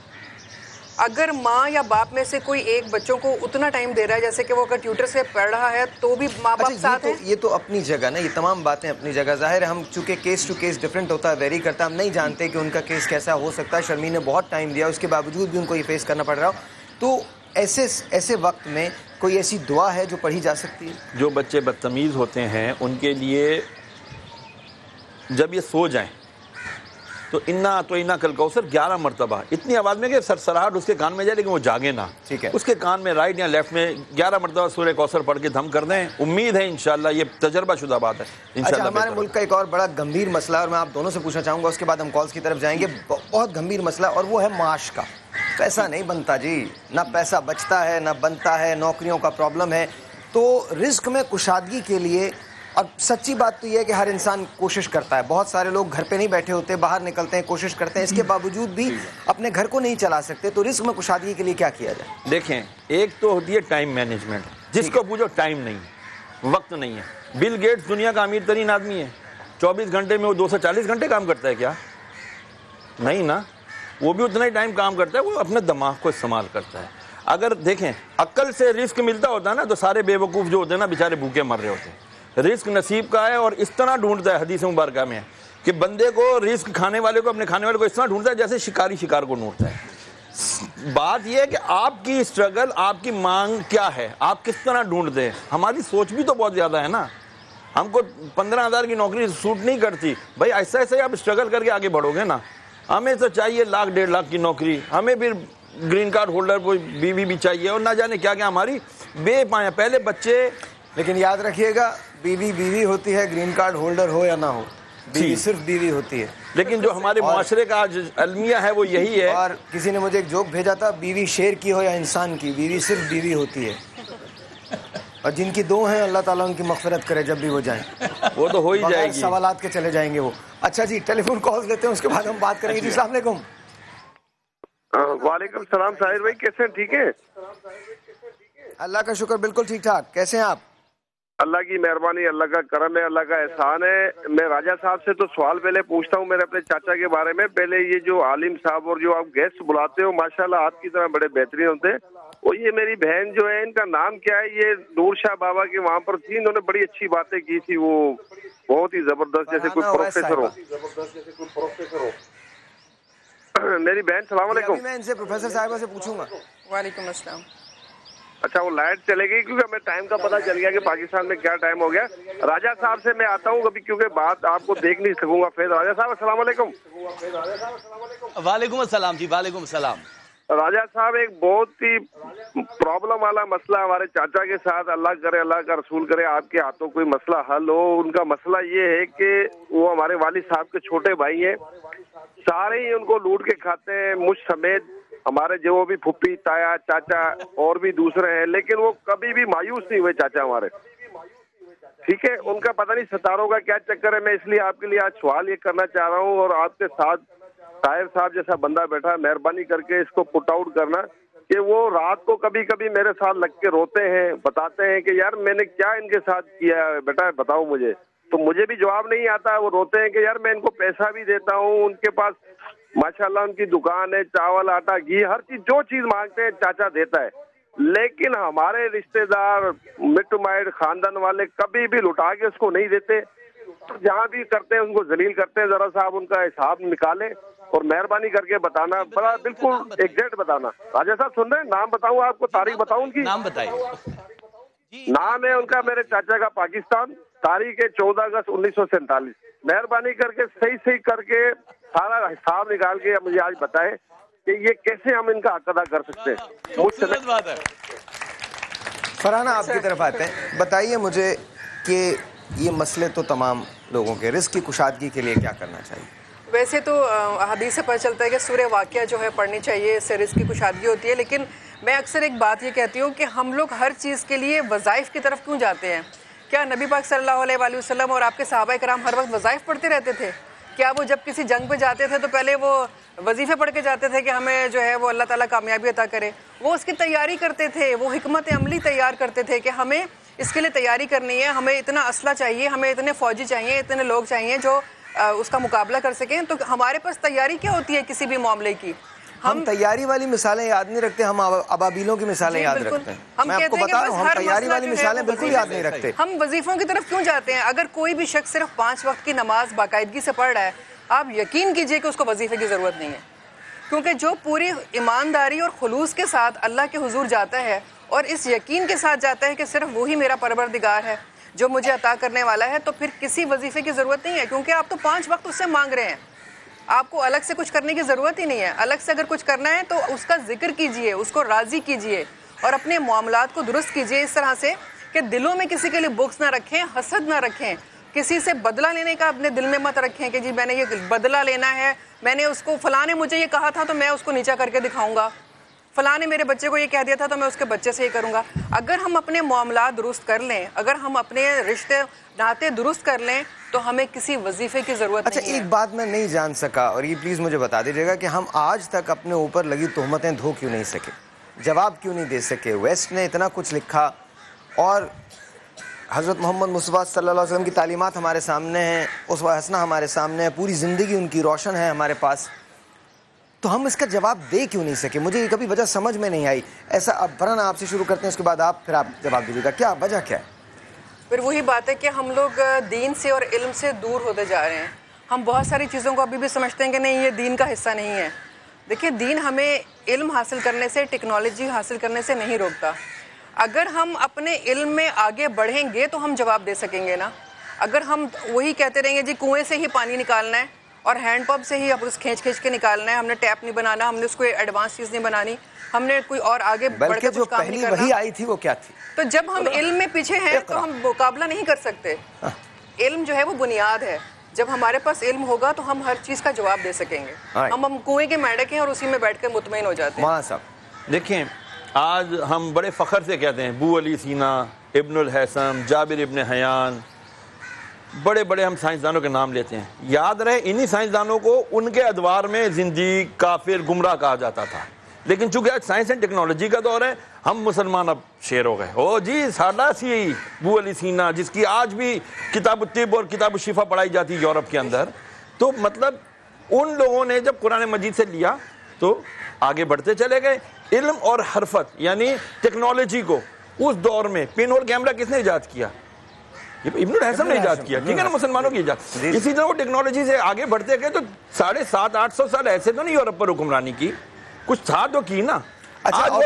اگر ماں یا باپ میں سے کوئی ایک بچوں کو اتنا ٹائم دے رہا ہے جیسے کہ وہ اگر ٹیوٹر سے پڑھ رہا ہے تو بھی ماں باپ ساتھ ہیں. یہ تو اپنی جگہ نا, یہ تمام باتیں اپنی جگہ. ظاہر ہے ہم چونکہ کیس ٹو کیس ڈفرینٹ ہوتا ہے, ویری کرتا ہے, ہم نہیں جانتے کہ ان کا کیس کیسا ہو سکتا ہے. شرمین نے بہت ٹائم دیا, اس کے باوجود بھی ان کو یہ فیس کرنا پڑ رہا ہو. تو ایسے وقت میں کوئی ایسی دعا ہے جو پڑھی جا سکتی ہے؟ جو بچے بدتمیز ہوتے ہیں ان کے لیے جب یہ سو جائیں تو انا تو انا کل کوثر 11 مرتبہ اتنی آواز میں کہ سرسراہٹ اس کے کان میں جائے لیکن وہ جاگے نہ. ٹھیک ہے, اس کے کان میں رائٹ یا لیفٹ میں 11 مرتبہ سورہ کوثر پڑھ کے دھم کر دیں. امید ہے انشاءاللہ, یہ تجربہ شدہ بات ہے انشاءاللہ. ہمارے ملک کا ایک اور بڑا گمبھیر مسئلہ ہے اور میں آپ دونوں سے پوچھنا چاہوں گا, اس کے بعد ہم کالز کی طرف جائیں گے. بہت گمبھیر مسئلہ اور وہ ہے معاش کا. پیسہ نہیں بنتا جی, نہ پیسہ بچتا ہے نہ بنتا ہے, نوکریوں کا پرابلم ہے. تو رزق میں کشادگی کے لیے, اور سچی بات تو یہ ہے کہ ہر انسان کوشش کرتا ہے, بہت سارے لوگ گھر پہ نہیں بیٹھے ہوتے, باہر نکلتے ہیں, کوشش کرتے ہیں, اس کے باوجود بھی اپنے گھر کو نہیں چلا سکتے. تو رزق میں کشادگی کے لیے کیا کیا جائے؟ دیکھیں, ایک تو ہوتی ہے ٹائم مینجمنٹ. جس کو پوچھو ٹائم نہیں ہے, وقت نہیں ہے. بل گیٹس دنیا کا امیر ترین آدمی ہے, 24 گھنٹے میں وہ 240 گھنٹے کام کرتا ہے کیا؟ نہیں نا, وہ بھی اتنا ہی ٹائم کام کرتا ہے, وہ اپنے دماغ کو استعمال کرتا ہے. اگر دیکھیں عقل سے رزق ملتا ہوتا ہے نا تو سارے بے وقوف جو ہوتے ہیں نا بیچارے بھوکے مر رہے ہوتے ہیں. رزق نصیب کا ہے اور اس طرح ڈھونڈتا ہے, حدیث مبارکہ میں ہے کہ بندے کو رزق کھانے والے کو اپنے کھانے والے کو اس طرح ڈھونڈتا ہے جیسے شکاری شکار کو ڈھونڈتا ہے. بات یہ ہے کہ آپ کی اسٹرگل, آپ کی مانگ کیا ہے, آپ کس طرح ڈھونڈتے ہیں. ہماری سوچ بھی تو بہت زیادہ ہے نا, ہم کو 15,000 کی نوکری سوٹ نہیں کرتی. بھائی ایسا ایسے ہی آپ اسٹرگل کر کے آگے بڑھو گے نا. ہمیں تو چاہیے 1 لاکھ 1.5 لاکھ کی نوکری, ہمیں پھر گرین کارڈ ہولڈر کوئی بیوی بھی چاہیے اور نہ جانے کیا کیا ہماری بے پایا. پہلے بچے, لیکن یاد رکھیے گا بیوی ہوتی ہے, گرین کارڈ ہولڈر ہو یا نہ ہو, بیوی صرف بیوی ہوتی ہے. لیکن جو ہمارے معاشرے کا آج المیہ ہے وہ یہی ہے. اور کسی نے مجھے ایک جوک بھیجا تھا, بیوی شیر کی ہو یا انسان کی, بیوی صرف بیوی ہوتی ہے. اور جن کی 2 ہیں اللہ تعالیٰ ان کی مغفرت کرے جب بھی وہ جائیں, وہ تو ہو ہی جائے گی. سوالات کے چلے جائیں گے وہ. اچھا جی, ٹیلی فون کالز لیتے ہیں, اس کے بعد ہم بات کریں گے. جی السلام علیکم. وعلیکم السلام. طاہر بھائی کیسے ہیں؟ ٹھیک ہے, اللہ کا شکر, بالکل ٹھیک ٹھاک. کیسے ہیں آپ؟ اللہ کی مہربانی, اللہ کا کرم ہے, اللہ کا احسان ہے. میں راجہ صاحب سے تو سوال پہلے پوچھتا ہوں میرے اپنے چاچا کے بارے میں. پہلے یہ جو عالم صاحب اور جو آپ گیسٹ بلاتے ہو ماشاءاللہ آپ کی طرح بڑے بہترین ہوتے ہیں. وہ یہ میری بہن جو ہے, ان کا نام کیا ہے, یہ نور شاہ بابا کے وہاں پر تھی, انہوں نے بڑی اچھی باتیں کی تھی, وہ بہت ہی زبردست, جیسے کوئی پروفیسر ہو. میری بہن السلام علیکم. میں ان سے پروفیسر صاحبہ سے پوچھوں گا. وعلیکم السلام. اچھا, وہ لائٹ چلے گئی کیونکہ ہمیں ٹائم کا پتہ چل گیا کہ پاکستان میں کیا ٹائم ہو گیا. راجہ صاحب سے میں آتا ہوں کبھی کیونکہ بات آپ کو دیکھ نہیں سکوں گا. پھر راجہ صاحب السلام علیکم. وعلیکم السلام. جی وعلیکم السلام. راجہ صاحب, ایک بہت ہی پرابلم والا مسئلہ ہمارے چاچا کے ساتھ, اللہ کرے, اللہ کا رسول کرے آپ کے ہاتھوں کوئی مسئلہ حل ہو. ان کا مسئلہ یہ ہے کہ وہ ہمارے والد صاحب کے چھوٹے بھائی ہیں, سارے ہی ان کو لوٹ کے کھاتے ہیں, مجھ سمیت, ہمارے جو بھی پھپھی, تایا, چاچا اور بھی دوسرے ہیں, لیکن وہ کبھی بھی مایوس نہیں ہوئے چاچا ہمارے. ٹھیک ہے, ان کا پتہ نہیں ستاروں کا کیا چکر ہے. میں اس لیے آپ کے لیے آج سوال یہ کرنا چاہ رہا ہوں, اور آپ کے ساتھ طاہر صاحب جیسا بندہ بیٹھا, مہربانی کر کے اس کو پٹ آؤٹ کرنا کہ وہ رات کو کبھی کبھی میرے ساتھ لگ کے روتے ہیں, بتاتے ہیں کہ یار میں نے کیا ان کے ساتھ کیا ہے, بیٹا بتاؤ مجھے. تو مجھے بھی جواب نہیں آتا. وہ روتے ہیں کہ یار میں ان کو پیسہ بھی دیتا ہوں, ان کے پاس ماشاءاللہ ان کی دکان ہے, چاول, آٹا, گھی, ہر چیز, جو چیز مانگتے ہیں چاچا دیتا ہے. لیکن ہمارے رشتہ دار, مٹ مائٹ, خاندان والے کبھی بھی لٹا کے اس کو نہیں دیتے. جہاں بھی کرتے ہیں ان کو ذلیل کرتے ہیں. ذرا صاحب ان کا حساب نکالیں اور مہربانی کر کے بتانا, بڑا بالکل ایگزیکٹ بتانا. راجہ صاحب سن رہے ہیں؟ نام بتاؤں آپ کو, تاریخ بتاؤں ان کی؟ نام بتائیے. نام ہے ان کا, میرے چاچا کا پاکستان, تاریخ ہے 14 اگست 1947. مہربانی کر کے صحیح کر کے سارا حساب نکال کے مجھے آج بتائیں کہ یہ کیسے ہم ان کا حق ادا کر سکتے ہیں. فرحانہ آپ کی طرف آتے ہیں, بتائیے مجھے کہ یہ مسئلے تو تمام لوگوں کے, رزق کی کشادگی کے لیے کیا کرنا چاہیے؟ ویسے تو حدیث سے پتہ چلتا ہے کہ سورہ واقعہ جو ہے پڑھنی چاہیے, اس سے رزق کی کشادگی ہوتی ہے. لیکن میں اکثر ایک بات یہ کہتی ہوں کہ ہم لوگ ہر چیز کے لیے وظائف کی طرف کیوں جاتے ہیں؟ کیا نبی پاک صلی اللہ علیہ وآلہ وسلم اور آپ کے صحابہ کرام ہر وقت وظائف پڑھتے رہتے تھے؟ کیا وہ جب کسی جنگ پہ جاتے تھے تو پہلے وہ وظیفے پڑھ کے جاتے تھے کہ ہمیں جو ہے وہ اللہ تعالیٰ کامیابی عطا کرے؟ وہ اس کی تیاری کرتے تھے، وہ حکمت عملی تیار کرتے تھے کہ ہمیں اس کے لیے تیاری کرنی ہے، ہمیں اتنا اسلحہ چاہیے، ہمیں اتنے فوجی چاہیے، اتنے لوگ چاہیے جو اس کا مقابلہ کر سکیں. تو ہمارے پاس تیاری کیا ہوتی ہے کسی بھی معاملے کی؟ ہم تیاری والی مثالیں یاد نہیں رکھتے، ہم ابابیلوں کی مثالیں یاد رکھتے ہیں. میں آپ کو بتا رہا ہوں، ہم تیاری والی مثالیں بالکل یاد نہیں رکھتے. ہم وظیفوں کی طرف کیوں جاتے ہیں؟ اگر کوئی بھی شخص صرف 5 وقت کی نماز باقاعدگی سے پڑھ رہا ہے، آپ یقین کیجئے کہ اس کو وظیفے کی ضرورت نہیں ہے. کیونکہ جو پوری ایمانداری اور خلوص کے ساتھ اللہ کے حضور جاتا ہے اور اس یقین کے ساتھ جاتا ہے کہ صرف وہی میرا پروردگار ہے جو مجھے عطا کرنے والا ہے، تو پھر کسی وظیفے کی ضرورت نہیں ہے. کیونکہ آپ تو 5 وقت اس سے مانگ رہے ہیں، آپ کو الگ سے کچھ کرنے کی ضرورت ہی نہیں ہے. الگ سے اگر کچھ کرنا ہے تو اس کا ذکر کیجئے، اس کو راضی کیجئے اور اپنے معاملات کو درست کیجئے اس طرح سے کہ دلوں میں کسی کے لیے بغض نہ رکھیں، حسد نہ رکھیں، کسی سے بدلہ لینے کا اپنے دل میں مت رکھیں کہ جی میں نے یہ بدلہ لینا ہے، میں نے اس کو فلاں نے مجھے یہ کہا تھا تو میں اس کو نیچا کر کے دکھاؤں گا، فلاں نے میرے بچے کو یہ کہہ دیا تھا تو میں اس کے بچے سے یہ کروں گا. اگر ہم اپنے معاملات درست کر لیں، اگر ہم اپنے رشتے ناطے درست کر لیں تو ہمیں کسی وظیفے کی ضرورت نہیں ہے. اچھا، ایک بات میں نہیں جان سکا اور یہ پلیز مجھے بتا دیجیے گا کہ ہم آج تک اپنے اوپر لگی تہمتیں دھو کیوں نہیں سکے، جواب کیوں نہیں دے سکے؟ ویسٹ نے اتنا کچھ لکھا اور حضرت محمد مصطفیٰ صلی اللہ علیہ وسلم کی تعلیمات ہمارے سامنے ہیں، اسوہ حسنہ ہمارے سامنے ہے، پوری زندگی ان کی روشن ہے ہمارے پاس، تو ہم اس کا جواب دے کیوں نہیں سکے؟ مجھے یہ کبھی وجہ سمجھ میں نہیں آئی. ایسا اب برہن آپ سے شروع کرتے ہیں، اس کے بعد پھر آپ جواب دیجیے گا. کیا وجہ کیا ہے؟ پھر وہی بات ہے کہ ہم لوگ دین سے اور علم سے دور ہوتے جا رہے ہیں. ہم بہت ساری چیزوں کو ابھی بھی سمجھتے ہیں کہ نہیں یہ دین کا حصہ نہیں ہے. دیکھیں، دین ہمیں علم حاصل کرنے سے، ٹیکنالوجی حاصل کرنے سے نہیں روکتا. اگر ہم اپنے علم میں آگے بڑھیں گے تو ہم جواب دے سکیں گے نا. اگر ہم وہی کہتے رہیں گے جی کنویں سے ہی پانی نکالنا ہے اور ہینڈ پمپ سے ہی اب اس کھینچ کے نکالنا ہے، ہم نے ٹیپ نہیں بنانا، ہم نے اس کو ایڈوانس چیز نہیں بنانی، ہم نے کوئی اور آگے بڑھ کے کچھ کام نہیں کرنا. وہی آئی تھی وہ کیا تھی؟ تو جب ہم علم میں پیچھے ہیں تو ہم مقابلہ نہیں کر سکتے. علم جو ہے وہ بنیاد ہے. جب ہمارے پاس علم ہوگا تو ہم ہر چیز کا جواب دے سکیں گے. ہم کنویں کے مینڈک ہیں اور اسی میں بیٹھ کے مطمئن ہو جاتے ہیں. ماں صاحب دیکھیں، آج ہم بڑے فخر سے کہتے ہیں ابو علی سینا، ابن الحیثم، جابر ابن حیان، بڑے بڑے ہم سائنسدانوں کے نام لیتے ہیں. یاد رہے انہی سائنسدانوں کو ان کے ادوار میں زندگی کافر گمراہ کہا جاتا تھا، لیکن چونکہ آج سائنس اینڈ ٹیکنالوجی کا دور ہے، ہم مسلمان اب شیر ہو گئے. او جی ساڈا سی ابو علی سینا، جس کی آج بھی کتاب الطب اور کتاب الشفا پڑھائی جاتی ہے یورپ کے اندر. تو مطلب ان لوگوں نے جب قرآن مجید سے لیا تو آگے بڑھتے چلے گئے. علم اور حرفت یعنی ٹیکنالوجی کو اس دور میں پن ہول کیمرہ کس نے ایجاد کیا؟ ابن الحیثم نے ایجاد کیا، ٹھیک ہے نا، مسلمانوں کی ایجاد. اسی طرح وہ ٹیکنالوجی سے آگے بڑھتے گئے تو 750-800 سال ایسے تو نہیں یورپ پر حکمرانی کی، کچھ تھا تو کی نا. اچھا، اور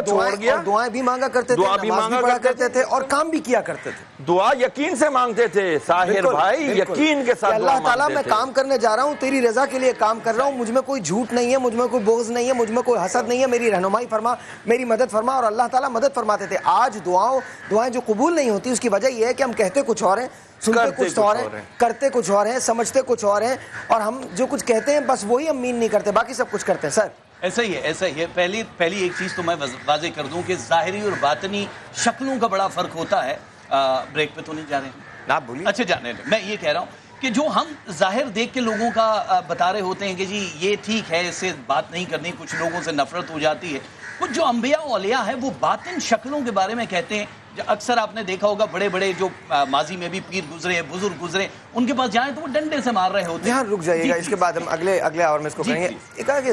دعائیں بھی مانگا کرتے تھے، دعا بھی مانگا پڑھا کرتے تھے اور کام بھی کیا کرتے تھے. دعا یقین سے مانگتے تھے ساحر بھائی، یقین کے ساتھ. اللہ تعالیٰ میں کام کرنے جا رہا ہوں، تیری رضا کے لیے کام کر رہا ہوں، مجھ میں کوئی جھوٹ نہیں ہے، مجھ میں کوئی بغض نہیں ہے، مجھ میں کوئی حسد نہیں ہے، میری رہنمائی فرما، میری مدد فرما. اور اللہ تعالیٰ مدد فرماتے تھے. آج دعائیں جو قبول نہیں ہوتی اس کی وجہ یہ ہے کہ ہم کہتے کچھ اور ہیں، سنتے کچھ اور ہیں، کرتے کچھ اور ہیں، سمجھتے کچھ اور ہیں، اور ہم جو کچھ کہتے ہیں بس وہی ہم مین نہیں کرتے، باقی سب کچھ کرتے ہیں. سر ایسا ہی ہے. پہلی ایک چیز تو میں واضح کر دوں کہ ظاہری اور باطنی شکلوں کا بڑا فرق ہوتا ہے. بریک پہ تو نہیں جا رہے ہیں؟ آپ بولیے. اچھا جانے دیں. میں یہ کہہ رہا ہوں کہ جو ہم ظاہر دیکھ کے لوگوں کا بتا رہے ہوتے ہیں کہ جی یہ ٹھیک ہے، اس سے بات نہیں کرنی، کچھ لوگوں سے نفرت ہو جاتی ہے. کچھ جو انبیاء و اولیاء ہیں وہ باطن شکلوں کے بارے میں کہتے ہیں. اکثر آپ نے دیکھا ہوگا بڑے بڑے جو ماضی میں بھی پیر گزرے ہیں، بزرگ گزرے، ان کے پاس جائیں تو وہ ڈنڈے سے مار رہے ہوتے ہیں. یہاں رک جائیے گا، اس کے بعد ہم اگلے آور میں اس کو کریں گے. یہ کہا کہ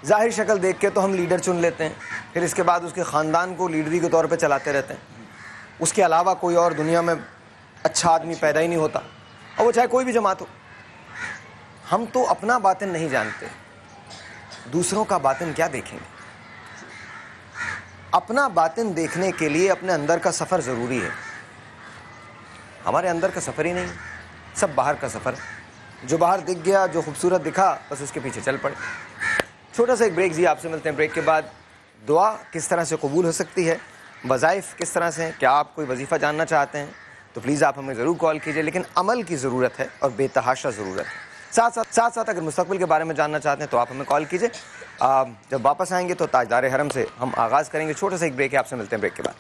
ظاہر شکل دیکھ کے تو ہم لیڈر چن لیتے ہیں، پھر اس کے بعد اس کے خاندان کو لیڈری کے طور پہ چلاتے رہتے ہیں. اس کے علاوہ کوئی اور دنیا میں اچھا آدمی پیدا ہی نہیں ہوتا، اور وہ چاہے کوئی بھی جماعت ہو. ہم تو اپنا باطن نہیں جانتے، دوسروں کا باطن کیا دیکھیں گے؟ اپنا باطن دیکھنے کے لیے اپنے اندر کا سفر ضروری ہے. ہمارے اندر کا سفر ہی نہیں، سب باہر کا سفر. جو باہر دکھ گیا، جو خوبصورت دکھا، بس اس کے پیچھے چل پڑے. چھوٹا سا ایک بریک، آپ سے ملتے ہیں بریک کے بعد. دعا کس طرح سے قبول ہو سکتی ہے، وظائف کس طرح سے ہیں. کیا آپ کوئی وظیفہ جاننا چاہتے ہیں تو پلیز آپ ہمیں ضرور کال کیجئے، لیکن عمل کی ضرورت ہے اور بے تحاشا ضرورت ہے. ساتھ اگر مستقبل کے بارے میں جاننا چاہتے ہیں تو آپ ہمیں کال کیجئے. جب واپس آئیں گے تو تاجدار حرم سے ہم آغاز کریں گے. چھوٹا سا ایک بریک ہے, آپ سے ملتے ہیں بریک کے بعد.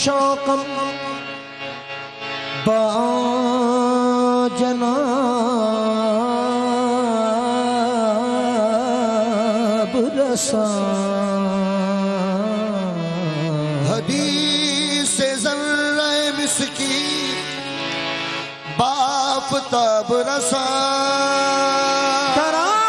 شوقم با جناب رسان حدیث ذرہ مسکین بافتاب رسان کرام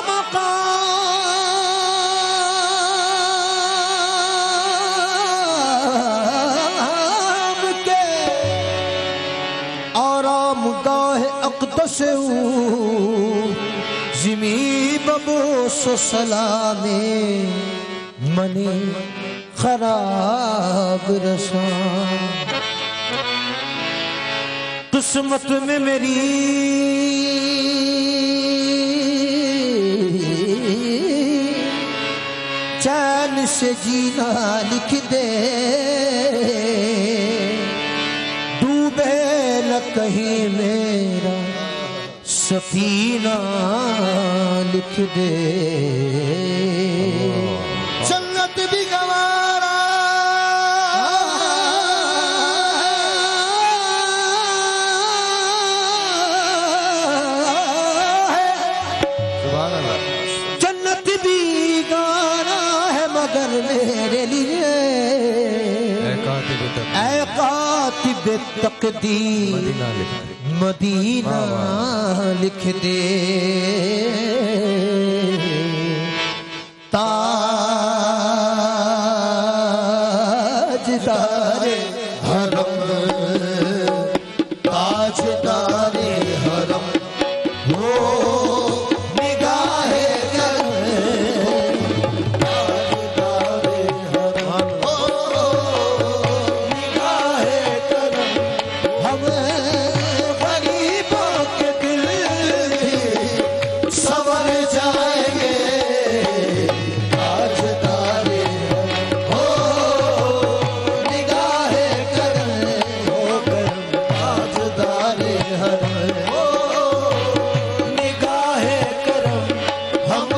زمی ببوس و سلام منی خراب رسان قسمت میں میری چین سے جینا لکھ دے ڈوبے نہ کہیں میرا سفینہ لکھ دے جنت بھی گوارا جنت بھی گانا ہے مگر میرے لیے اے کاتب تقدیر مدینہ لکھ دے تاجدار حرم تاجدار حرم ہو نگاہ کرم تاجدار حرم ہو نگاہ کرم ہم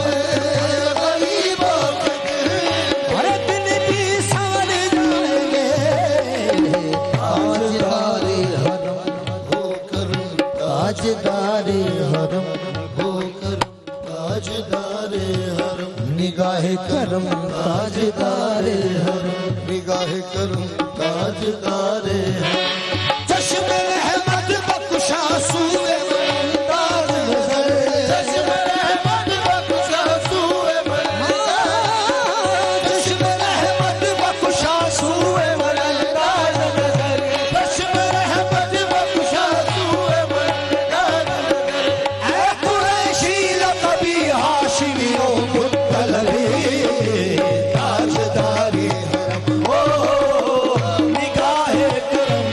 تاجدار حرم ہو کرم تاجدار حرم نگاہ کرم تاجدار حرم نگاہ کرم تاجدار حرم چشم رحمت بخشا سوئے مندار نظر چشم رحمت بخشا سوئے مندار چشم رحمت بخشا سوئے مندار نظر چشم رحمت بخشا سوئے تاجداری حرم ہو نگاہ کرم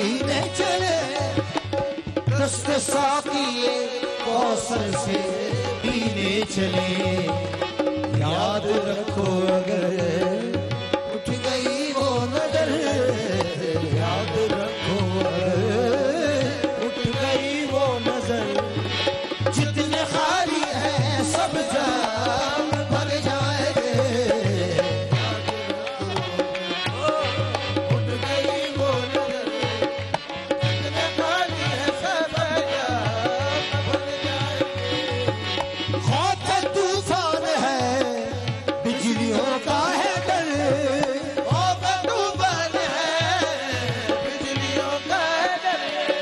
پینے چلے دست ساقی کوثر سے پینے چلے یاد رکھو اگر اٹھ گئی وہ نظر یاد رکھو اگر اٹھ گئی وہ نظر جتنے خالی ہیں سب جام بھر جائیں گے اٹھ گئی وہ نظر جتنے خالی ہیں سب جام بھر جائیں گے خوف طوفان ہے بجلیوں کا ہے ڈر خوف طوفان ہے بجلیوں کا ہے ڈر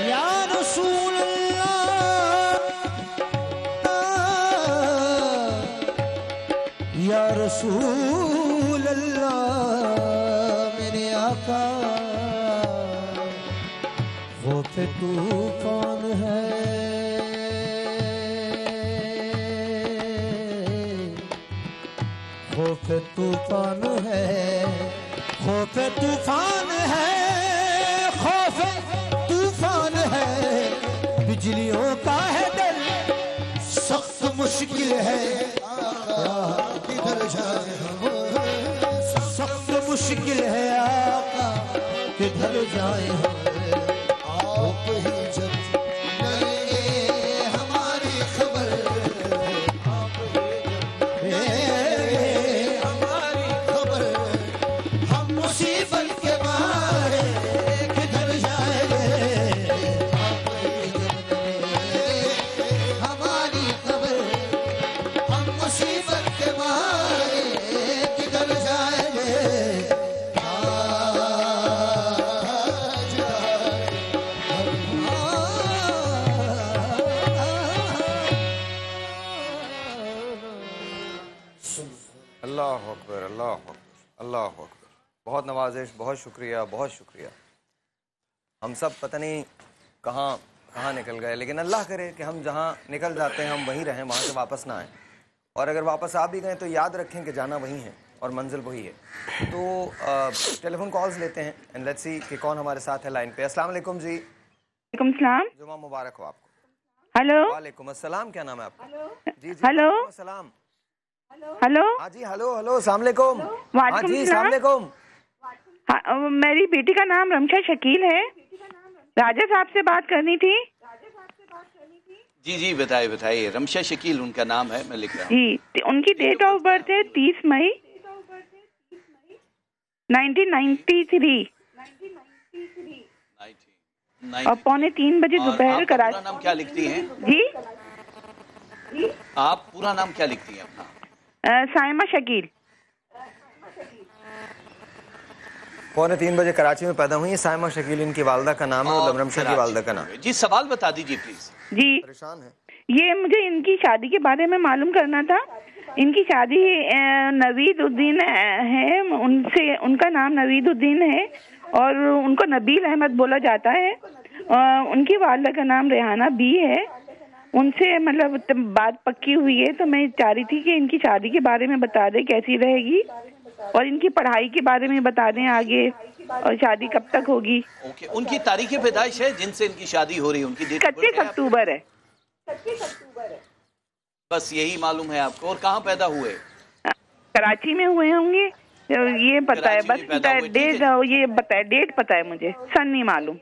یا رسول یا رسول اللہ میرے آقا خوف طوفان ہے خوف طوفان ہے خوف طوفان ہے خوف طوفان ہے بجلیوں کا ہے ڈر سخت مشکل ہے کدھر جائیں ہم سخت مشکل ہے آقا کدھر جائیں ہم آپ ہی جب لیں گے ہماری خبر آپ ہی جب ہماری خبر ہم مصیبت کے مارے کدھر جائیں گے آپ ہی جب لیں گے ہماری خبر ہم مصیبت کے مارے کدھر جائیں گے اللہ اکبر اللہ اکبر اللہ اکبر. بہت نوازش, بہت شکریہ, بہت شکریہ. ہم سب پتہ نہیں کہاں نکل گئے, لیکن اللہ کرے کہ ہم جہاں نکل جاتے ہیں ہم وہیں رہیں, وہاں سے واپس نہ آئیں. اور اگر واپس آ بھی گئے تو یاد رکھیں کہ جانا وہیں ہے اور منزل وہی ہے. تو ٹیلی فون کالز لیتے ہیں اینڈ لیٹس سی کہ کون ہمارے ساتھ ہے لائن پہ. السلام علیکم جی. وعلیکم السلام. جمعہ مبارک ہو آپ کو. ہلو. وعلیکم السلام. کیا نام ہے آپ کا؟ جی جی. ہلو. السلام. ہلو. ہاں جی. Hello hello. السلام علیکم. وعلیکم جی السلام علیکم. میری بیٹی کا نام رمشا شکیل ہے. راجہ صاحب سے بات کرنی تھی. جی جی بتائیے. رمشا شکیل ان کا نام ہے, میں لکھ رہا ہوں. جی ان کی ڈیٹ آف برتھ ہے 30 مئی 1993 اور 2:45 بجے دوپہر کراچی. پورا نام کیا لکھتی ہیں جی؟ آپ پورا نام کیا لکھتی ہیں اپنا؟ سائمہ شکیل. 2:45 بجے کراچی میں پیدا ہوئی ہیں. سائمہ شکیل ان کی والدہ کا نام ہے اور رمشا کی والدہ کا نام. جی سوال بتا دیجیے پلیز. جی پریشان ہے. یہ مجھے ان کی شادی کے بارے میں معلوم کرنا تھا. ان کی شادی نوید الدین ہے, ان کا نام نوید الدین ہے اور ان کو نبیل احمد بولا جاتا ہے. ان کی والدہ کا نام ریحانہ بی ہے. ان سے مطلب بات پکی ہوئی ہے, تو میں چاہ رہی تھی کہ ان کی شادی کے بارے میں بتا دیں کیسی رہے گی, اور ان کی پڑھائی کے بارے میں بتا دیں آگے, اور شادی کب تک ہوگی. ان کی تاریخ پیدائش ہے جن سے ان کی شادی ہو رہی ہے, ان کی ڈیٹ 31 اکتوبر ہے. بس یہی معلوم ہے آپ کو. اور کہاں پیدا ہوئے؟ کراچی میں ہوئے ہوں گے, یہ پتا ہے بس. ڈیٹ یہ پتا ہے, ڈیٹ پتا ہے مجھے, سن نہیں معلوم.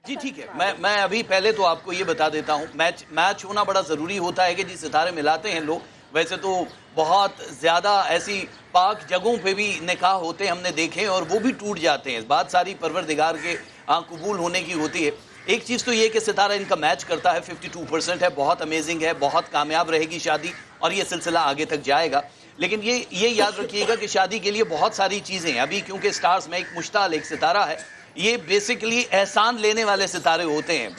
جی ٹھیک ہے. میں ابھی پہلے تو آپ کو یہ بتا دیتا ہوں, میچ ہونا بڑا ضروری ہوتا ہے کہ جی ستارے ملاتے ہیں لوگ. ویسے تو بہت زیادہ ایسی پاک جگہوں پہ بھی نکاح ہوتے ہیں ہم نے دیکھے, اور وہ بھی ٹوٹ جاتے ہیں. بات ساری پروردگار کے قبول ہونے کی ہوتی ہے. ایک چیز تو یہ کہ ستارہ ان کا میچ کرتا ہے, 52% ہے, بہت امیزنگ ہے, بہت کامیاب رہے گی شادی, اور یہ سلسلہ آگے تک جائے گا. لیکن یہ یاد رکھیے گا کہ شادی کے لیے بہت ساری چیزیں ہیں. ابھی کیونکہ سٹارز میں ایک مشتعل ایک ستارہ ہے, یہ بیسیکلی احسان لینے والے ستارے ہوتے ہیں.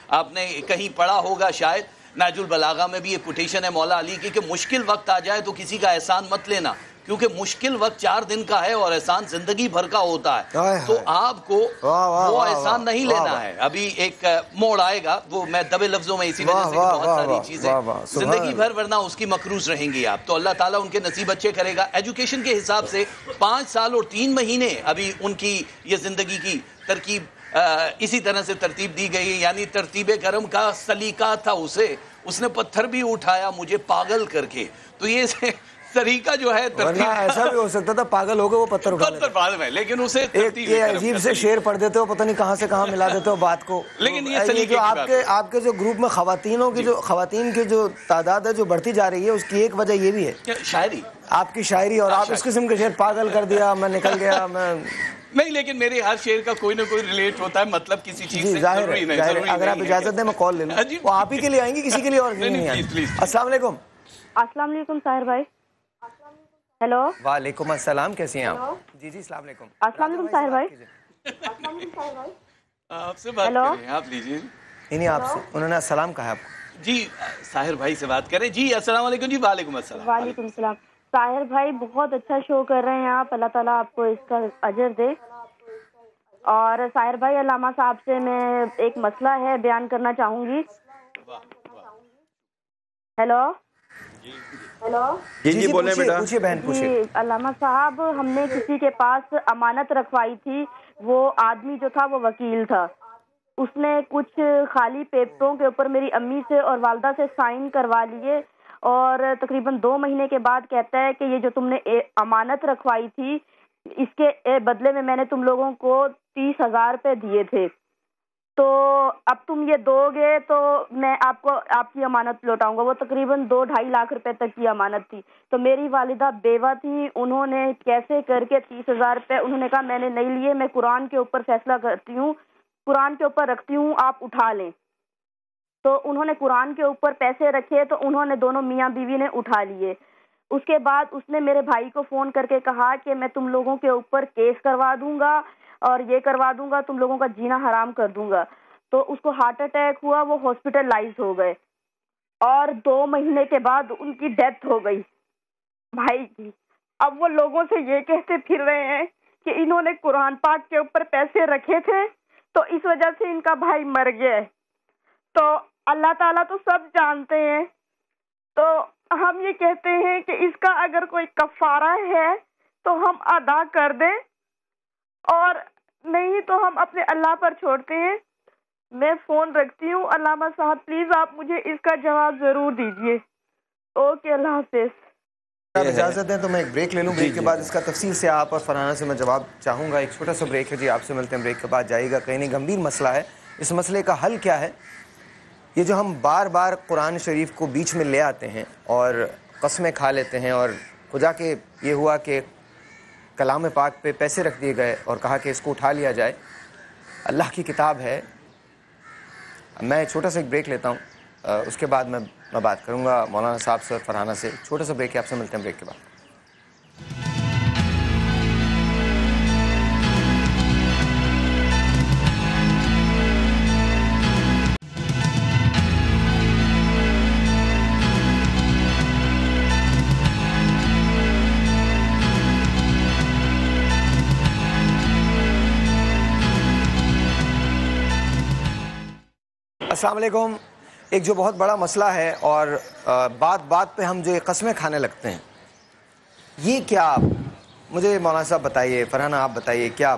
آپ نے کہیں پڑھا ہوگا شاید, ناج البلاغہ میں بھی ایک کوٹیشن ہے مولا علی کی کہ مشکل وقت آ جائے تو کسی کا احسان مت لینا, کیونکہ مشکل وقت 4 دن کا ہے اور احسان زندگی بھر کا ہوتا ہے. تو آپ کو وہ احسان نہیں لینا ہے. ابھی ایک موڑ آئے گا, وہ میں دبے لفظوں میں اسی وجہ سے بہت ساری چیزیں زندگی بھر ورنہ اس کی مقروض رہیں گی آپ. تو اللہ تعالیٰ ان کے نصیب اچھے کرے گا. ایجوکیشن کے حساب سے 5 سال اور 3 مہینے ابھی ان کی یہ زندگی کی ترکیب اسی طرح سے ترتیب دی گئی، یعنی ترتیب کرم کا سلیقہ تھا اسے، اس نے پتھر بھی اٹھایا مجھے پاگل کر کے. تو یہ طریقہ جو ہے ورنہ ایسا بھی ہو سکتا تھا پاگل ہو گئے وہ پتھر اٹھا لیتے. بعد میں لیکن اسے یہ عجیب سے شعر پڑھ دیتے ہو، پتہ نہیں کہاں سے کہاں ملا دیتے ہو بات کو. لیکن یہ جو آپ کے جو گروپ میں خواتین کی جو تعداد ہے جو بڑھتی جا رہی ہے، اس کی ایک وجہ یہ بھی ہے شاعری، آپ کی شاعری. اور آپ اس قسم کے شعر پاگل کر دیا، میں نکل گیا، میں نہیں، لیکن میرے ہر شعر کا کوئی نہ کوئی ریلیٹ ہوتا ہے، مطلب کسی چیز سے. ظاہر ہے. اگر آپ اجازت دیں میں کال لے لوں. وہ آپ ہی کے لیے آئیں گی، کسی کے لیے اور نہیں آئیں گی. السلام علیکم. السلام علیکم طاہر بھائی. ہیلو. وعلیکم السلام، کیسی ہیں آپ؟ جی السلام علیکم. السلام علیکم طاہر بھائی. آپ سے بات کریں، آپ لیجیے. نہیں آپ سے، انہوں نے السلام کہا آپ کو. جی طاہر بھائی سے بات کریں. جی السلام علیکم. جی وعلیکم السلام. وعلیکم السلام. طاہر بھائی بہت اچھا شو کر رہے ہیں آپ، اللہ تعالیٰ آپ کو اس کا اجر دے. اور طاہر بھائی علامہ صاحب سے میں ایک مسئلہ ہے بیان کرنا چاہوں گی. ہیلو. ہیلو. جی بولیں بیٹا. پوچھیے بہن پوچھیے. جی علامہ صاحب، ہم نے کسی کے پاس امانت رکھوائی تھی، وہ آدمی جو تھا وہ وکیل تھا. اس نے کچھ خالی پیپروں کے اوپر میری امی سے اور والدہ سے سائن کروا لیے، اور تقریباً 2 مہینے کے بعد کہتا ہے کہ یہ جو تم نے امانت رکھوائی تھی اس کے بدلے میں نے تم لوگوں کو 30,000 روپے دیے تھے، تو اب تم یہ دو گے تو میں آپ کو آپ کی امانت لوٹاؤں گا. وہ تقریباً 2-2.5 لاکھ روپے تک کی امانت تھی. تو میری والدہ بیوہ تھی، انہوں نے کیسے کر کے 30,000 روپے، انہوں نے کہا میں نے نہیں لیے، میں قرآن کے اوپر فیصلہ کرتی ہوں، قرآن کے اوپر رکھتی ہوں، آپ اٹھا لیں. تو انہوں نے قرآن کے اوپر پیسے رکھے، تو انہوں نے دونوں میاں بیوی نے اٹھا لیے. اس کے بعد اس نے میرے بھائی کو فون کر کے کہا کہ میں تم لوگوں کے اوپر کیس کروا دوں گا اور یہ کروا دوں گا، تم لوگوں کا جینا حرام کر دوں گا. تو اس کو ہارٹ اٹیک ہوا، وہ ہاسپٹلائز ہو گئے، اور 2 مہینے کے بعد ان کی ڈیتھ ہو گئی بھائی کی. اب وہ لوگوں سے یہ کہتے پھر رہے ہیں کہ انہوں نے قرآن پاک کے اوپر پیسے رکھے تھے تو اس وجہ سے ان کا بھائی مر گیا ہے. تو اللہ تعالیٰ تو سب جانتے ہیں، تو ہم یہ کہتے ہیں کہ اس کا اگر کوئی کفارہ ہے تو ہم ادا کر دیں، اور نہیں تو ہم اپنے اللہ پر چھوڑتے ہیں. میں فون رکھتی ہوں. علامہ صاحب پلیز آپ مجھے اس کا جواب ضرور دیجیے. اوکے، اللہ حافظ. آپ اجازت دیں تو میں ایک بریک لے لوں، بریک کے بعد اس کا تفصیل سے آپ اور فرحانہ سے میں جواب چاہوں گا. ایک چھوٹا سا بریک ہے جی، آپ سے ملتے ہیں بریک کے بعد. جائے گا کہیں نہیں، گمبھیر مسئلہ ہے. اس مسئلے کا حل کیا ہے؟ یہ جو ہم بار بار قرآن شریف کو بیچ میں لے آتے ہیں اور قسمیں کھا لیتے ہیں، اور خدا کے یہ ہوا کہ کلام پاک پہ پیسے رکھ دیے گئے اور کہا کہ اس کو اٹھا لیا جائے. اللہ کی کتاب ہے. میں چھوٹا سا ایک بریک لیتا ہوں، اس کے بعد میں بات کروں گا مولانا صاحب سے اور فرحانہ سے. چھوٹا سا بریک ہے، آپ سے ملتے ہیں بریک کے بعد. السلام علیکم. ایک جو بہت بڑا مسئلہ ہے اور بات بات پہ ہم جو قسمیں کھانے لگتے ہیں، یہ کیا؟ مجھے مولانا صاحب بتائیے، فرحانہ آپ بتائیے کیا.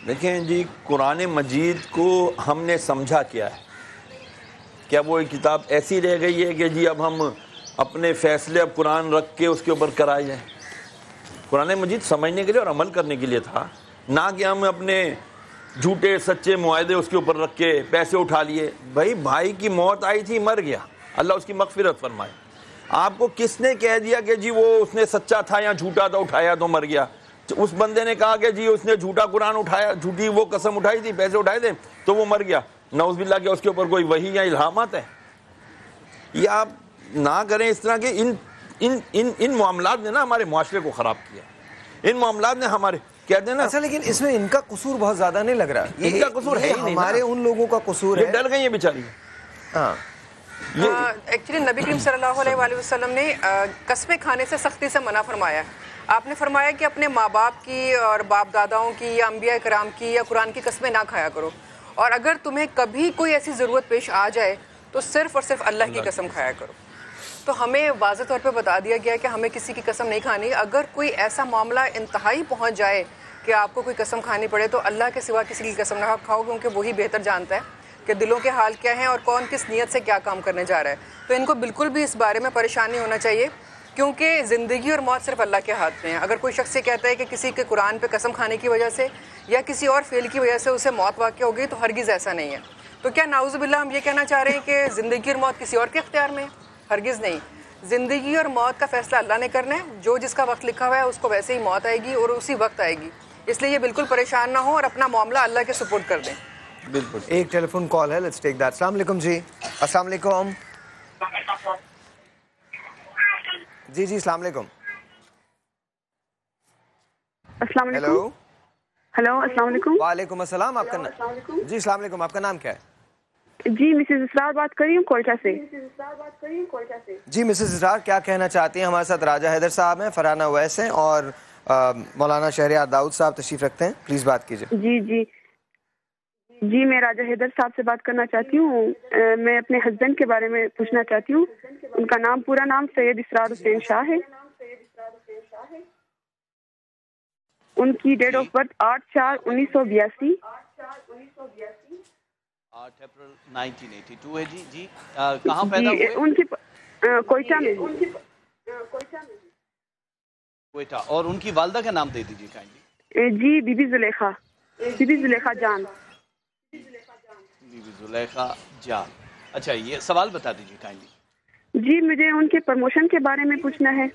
دیکھیں جی، قرآن مجید کو ہم نے سمجھا کیا ہے؟ کیا وہ ایک کتاب ایسی رہ گئی ہے کہ جی اب ہم اپنے فیصلے اب قرآن رکھ کے اس کے اوپر کرائے جائیں؟ قرآن مجید سمجھنے کے لیے اور عمل کرنے کے لیے تھا، نہ کہ ہم اپنے جھوٹے سچے معاہدے اس کے اوپر رکھ کے پیسے اٹھا لیے. بھائی کی موت آئی تھی، مر گیا، اللہ اس کی مغفرت فرمائے. آپ کو کس نے کہہ دیا کہ جی وہ اس نے سچا تھا یا جھوٹا تھا، اٹھایا تو مر گیا؟ اس بندے نے کہا کہ جی اس نے جھوٹا قرآن اٹھایا، جھوٹی وہ قسم اٹھائی تھی، پیسے اٹھائے تھے تو وہ مر گیا. نعوذ باللہ کہ اس کے اوپر کوئی وحی یا الہامات ہے. یہ آپ نہ کریں اس طرح کے. ان معاملات نے نا ہمارے معاشرے کو خراب کیا. ان معاملات نے ہمارے کہتے ہیں نا. اچھا، لیکن اس میں ان کا قصور بہت زیادہ نہیں لگ رہا. ان کا قصور ہے ہمارے ان لوگوں کا قصور ہے. ڈر گئی ہیں بیچاری. ہاں، ایکچولی نبی کریم صلی اللہ علیہ وآلہ وسلم نے قسمیں کھانے سے سختی سے منع فرمایا. آپ نے فرمایا کہ اپنے ماں باپ کی اور باپ داداؤں کی یا انبیاء کرام کی یا قرآن کی قسمیں نہ کھایا کرو، اور اگر تمہیں کبھی کوئی ایسی ضرورت پیش آ جائے تو صرف اور صرف اللہ کی قسم کھایا کرو. تو ہمیں واضح طور پہ بتا دیا گیا کہ ہمیں کسی کی قسم نہیں کھانی. اگر کوئی ایسا معاملہ انتہائی پہنچ جائے کہ آپ کو کوئی قسم کھانی پڑے تو اللہ کے سوا کسی کی قسم نہ کھاؤ، کیونکہ وہی بہتر جانتا ہے کہ دلوں کے حال کیا ہیں اور کون کس نیت سے کیا کام کرنے جا رہا ہے. تو ان کو بالکل بھی اس بارے میں پریشان نہیں ہونا چاہیے، کیونکہ زندگی اور موت صرف اللہ کے ہاتھ میں ہے. اگر کوئی شخص یہ کہتا ہے کہ کسی کے قرآن پہ قسم کھانے کی وجہ سے یا کسی اور فعل کی وجہ سے اسے موت واقع ہو گئی، تو ہرگز ایسا نہیں ہے. تو کیا نعوذ باللہ ہم یہ کہنا چاہ رہے ہیں کہ زندگی اور موت کسی اور کے اختیار میں ہے؟ ہرگز نہیں. زندگی اور موت کا فیصلہ اللہ نے کرنا ہے. جو جس کا وقت لکھا ہوا ہے اس کو ویسے ہی موت آئے گی اور اسی وقت آئے گی. اس لیے یہ بالکل پریشان نہ ہو اور اپنا معاملہ اللہ کے سپرد کر دیں. بالکل. ایک ٹیلی فون کال ہے، لیٹس ٹیک دیٹ. السلام علیکم جی. السلام علیکم. جی السلام علیکم. السلام علیکم. ہیلو. ہلو السلام علیکم. وعلیکم السلام. آپ کا نام؟ جی السلام علیکم. آپ کا نام کیا ہے؟ جی مسز اسرار بات کر رہی ہوں کوئٹہ سے. جی مسز اسرار، کیا کہنا چاہتی ہیں؟ ہمارے ساتھ راجہ حیدر صاحب ہیں، فرحانہ اویس ہیں اور مولانا شہریار داؤد صاحب تشریف رکھتے ہیں. پلیز بات کیجیے. جی میں راجہ حیدر صاحب سے بات کرنا چاہتی ہوں. میں اپنے ہسبینڈ کے بارے میں پوچھنا چاہتی ہوں. ان کا نام، پورا نام سید اسرار حسین شاہ ہے. ان کی ڈیٹ آف برتھ 8/4/1982. 8 اپریل 1982 ہے. جی کہاں پیدا ہوئے؟ ان کی کوئٹہ میں. کوئٹہ. اور ان کی والدہ کا نام دے دیجیے کائنڈلی. جی بی بی زلیخا. بی بی زلیخا جان. بی بی زلیخا جان. اچھا یہ سوال بتا دیجیے کائنڈلی. جی مجھے ان کے پروموشن کے بارے میں پوچھنا ہے،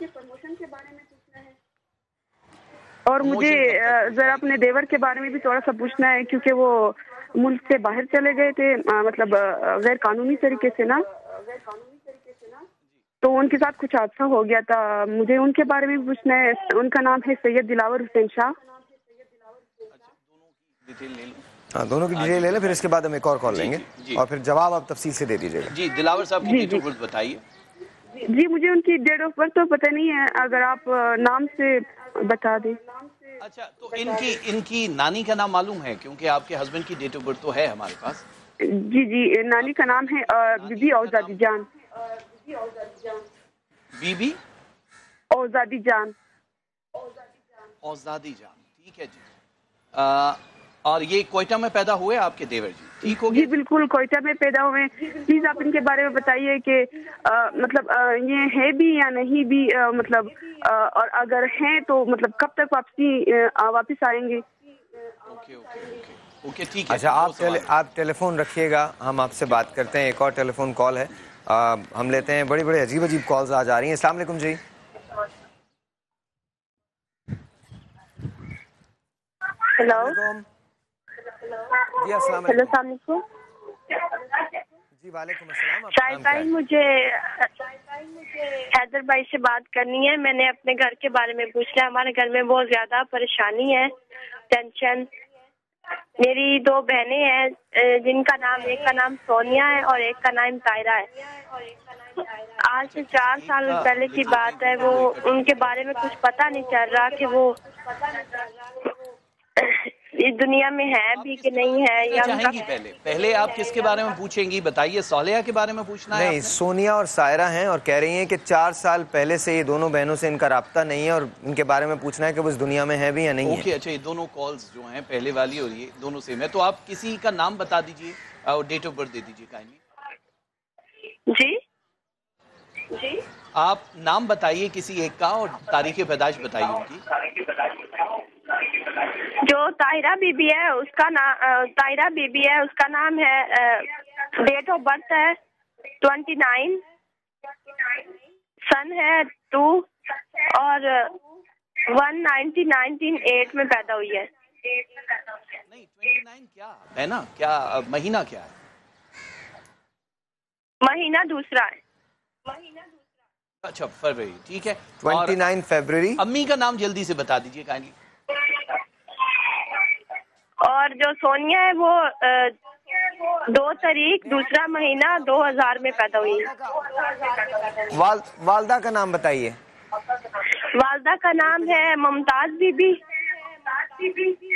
اور مجھے ذرا اپنے دیور کے بارے میں بھی تھوڑا سا پوچھنا ہے، کیونکہ وہ ملک سے باہر چلے گئے تھے، مطلب غیر قانونی طریقے سے نا، تو ان کے ساتھ کچھ حادثہ ہو گیا تھا. مجھے ان کے بارے میں پوچھنا ہے. ان کا نام ہے سید دلاور حسین شاہ. دونوں کی ڈیٹیل لے لیں، پھر اس کے بعد ہم ایک اور کال لیں گے اور پھر جواب آپ تفصیل سے دے دیجیے گا. جی دلاور صاحب کی ڈیٹ آف برتھ بتائیے. جی مجھے ان کی ڈیٹ آف برتھ تو پتہ نہیں ہے، اگر آپ نام سے بتا دیں. اچھا تو ان کی نانی کا نام معلوم ہے؟ کیونکہ آپ کے ہسبینڈ کی ڈیٹ آف برتھ تو ہے ہمارے پاس. جی نانی کا نام ہے بی بی اوزادی جان. بی بی اوزادی جان. اوزادی جان. ٹھیک ہے جی. اور یہ کوئٹہ میں پیدا ہوئے آپ کے دیور جی؟ ٹھیک ہو گیا. جی بالکل کوئٹہ میں پیدا ہوئے. پلیز آپ ان کے بارے میں بتائیے کہ مطلب یہ ہے بھی یا نہیں بھی، مطلب اور اگر ہیں تو مطلب کب تک واپس آئیں گے. اوکے ٹھیک ہے. اچھا آپ ٹیلی فون رکھیے گا، ہم آپ سے بات کرتے ہیں. ایک اور ٹیلی فون کال ہے ہم لیتے ہیں. بڑی بڑی عجیب کالز آ جا رہی ہیں. السلام علیکم جی. ہیلو. جی السلام ہیلو علیکم. السلام علیکم. جی وعلیکم السلام. شاہد بھائی مجھے حیدر بھائی سے بات کرنی ہے. میں نے اپنے گھر کے بارے میں پوچھنا ہے. ہمارے گھر میں بہت زیادہ پریشانی ہے، ٹینشن. میری 2 بہنیں ہیں جن کا نام، ایک کا نام سونیا ہے اور ایک کا نام طاہرہ ہے. آج سے 4 سال پہلے کی بات ہے. وہ ان کے بارے میں کچھ پتہ نہیں چل رہا کہ وہ اس دنیا میں ہے بھی کہ نہیں ہے. یا چاہیں گی پہلے آپ کس کے بارے میں پوچھیں گی بتائیے؟ صالحہ کے بارے میں پوچھنا ہے؟ نہیں، سونیا اور سائرہ ہیں اور کہہ رہی ہیں کہ 4 سال پہلے سے یہ دونوں بہنوں سے ان کا رابطہ نہیں ہے اور ان کے بارے میں پوچھنا ہے کہ وہ اس دنیا میں ہے بھی یا نہیں ہے. اوکے اچھا یہ دونوں کالز جو ہیں پہلے والی اور یہ دونوں سیم ہے. تو آپ کسی کا نام بتا دیجئے اور ڈیٹ آف برتھ دے دیجئے کائنڈلی. جی آپ نام بتائیے کسی ایک کا اور تاریخ پیدائش بتائیے ان کی. جو طاہرہ بی بی ہے اس کا نام، طاہرہ بی بی ہے اس کا نام ہے، ڈیٹ آف برتھ ہے 29 سن ہے 2 اور 1908 میں پیدا ہوئی ہے. نہیں 29 کیا ہے نا، کیا مہینہ کیا ہے؟ مہینہ دوسرا ہے. اچھا فروری. ٹھیک ہے 29 فروری. امی کا نام جلدی سے بتا دیجئے کائنڈلی. اور جو سونیا ہے وہ 2 تاریخ دوسرا مہینہ 2000 میں پیدا ہوئی ہے. والدہ کا نام بتائیے. والدہ کا نام ہے ممتاز بی بی.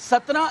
17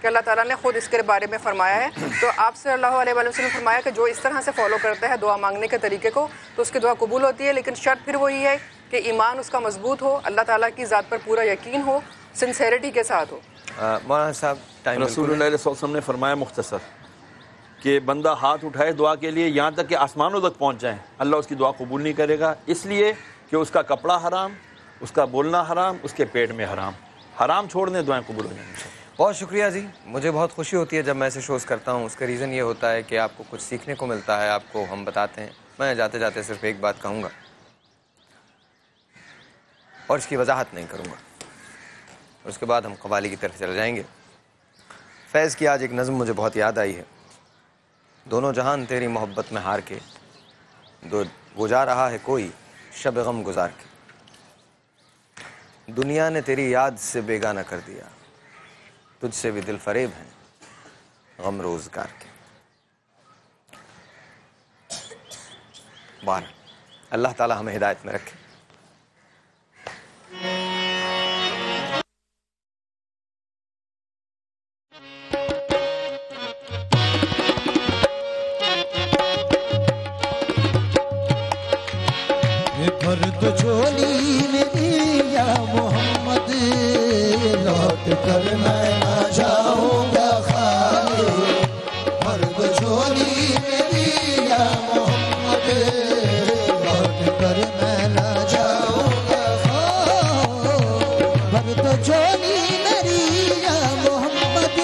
کہ اللہ تعالیٰ نے خود اس کے بارے میں فرمایا ہے. تو آپ صلی اللہ علیہ وآلہ وسلم نے فرمایا کہ جو اس طرح سے فالو کرتا ہے دعا مانگنے کے طریقے کو تو اس کی دعا قبول ہوتی ہے, لیکن شرط پھر وہی ہے کہ ایمان اس کا مضبوط ہو, اللہ تعالیٰ کی ذات پر پورا یقین ہو, سنسیریٹی کے ساتھ ہو. مولانا صاحب ٹائم رسول اللہ علیہ وسلم نے فرمایا مختصر کہ بندہ ہاتھ اٹھائے دعا کے لیے یہاں تک کہ آسمانوں تک پہنچ جائیں, اللہ اس کی دعا قبول نہیں کرے گا, اس لیے کہ اس کا کپڑا حرام, اس کا بولنا حرام, اس کے پیٹ میں حرام. حرام چھوڑ دیں دعائیں قبول ہو جائیں گی. بہت شکریہ جی. مجھے بہت خوشی ہوتی ہے جب میں ایسے شوز کرتا ہوں. اس کا ریزن یہ ہوتا ہے کہ آپ کو کچھ سیکھنے کو ملتا ہے, آپ کو ہم بتاتے ہیں. میں جاتے جاتے صرف ایک بات کہوں گا اور اس کی وضاحت نہیں کروں گا, اس کے بعد ہم قوالی کی طرف چلے جائیں گے. فیض کی آج ایک نظم مجھے بہت یاد آئی ہے. دونوں جہان تیری محبت میں ہار کے, وہ جا رہا ہے کوئی شب غم گزار کے. دنیا نے تیری یاد سے بیگانہ کر دیا, تجھ سے بھی دل فریب ہیں غم روزگار کے. بار اللہ تعالی ہمیں ہدایت میں رکھے. بھر دو جھولی میری یا محمد, لوٹ کر میں نہ جاؤں گا خالی. بھر دو جھولی میری یا محمد, لوٹ کر میں نہ جاؤں گا خالی. بھر دو جھولی میری یا محمد,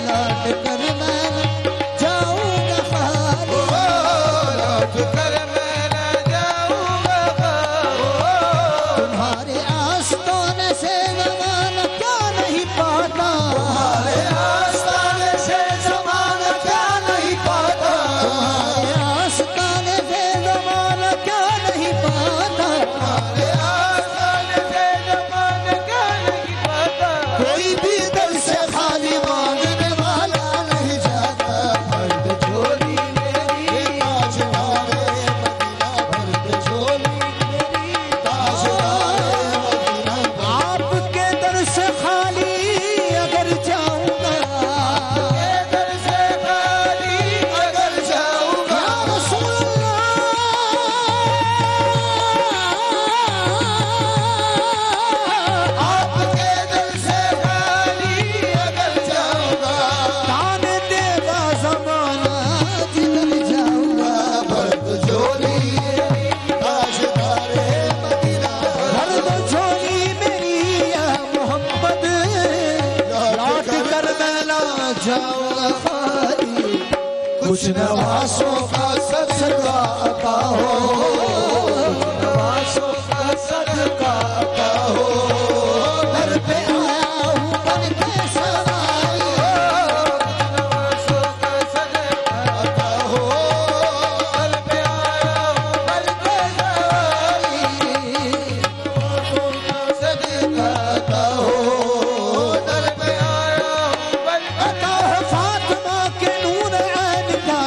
لوٹ کر میں نہ جاؤں گا خالی. لوٹ کر کچھ نوازوں کا صدقہ عطا ہو, نوازوں کا صدقہ عطا ہو. گھر پہ آیا ہوں بن کے سواری, نوازوں کا صدقہ عطا ہو. گھر پہ آیا ہوں بن کے سواری, نوازوں کا صدقہ عطا ہو. گھر پہ آیا ہوں بن کے عطا ہو. فاطمہ کے نور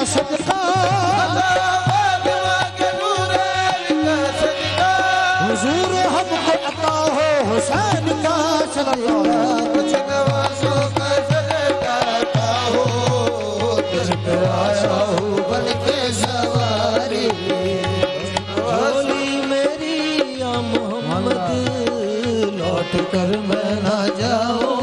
صدقہ, حضور ہم کو عطا ہو حسین کا صلی اللہ. کچھ نوازوں کا صدقہ عطا ہو, دل پہ آیا ہوں بن کے سواری. جھولی میری یا محمد, لوٹ کر میں نہ جاؤں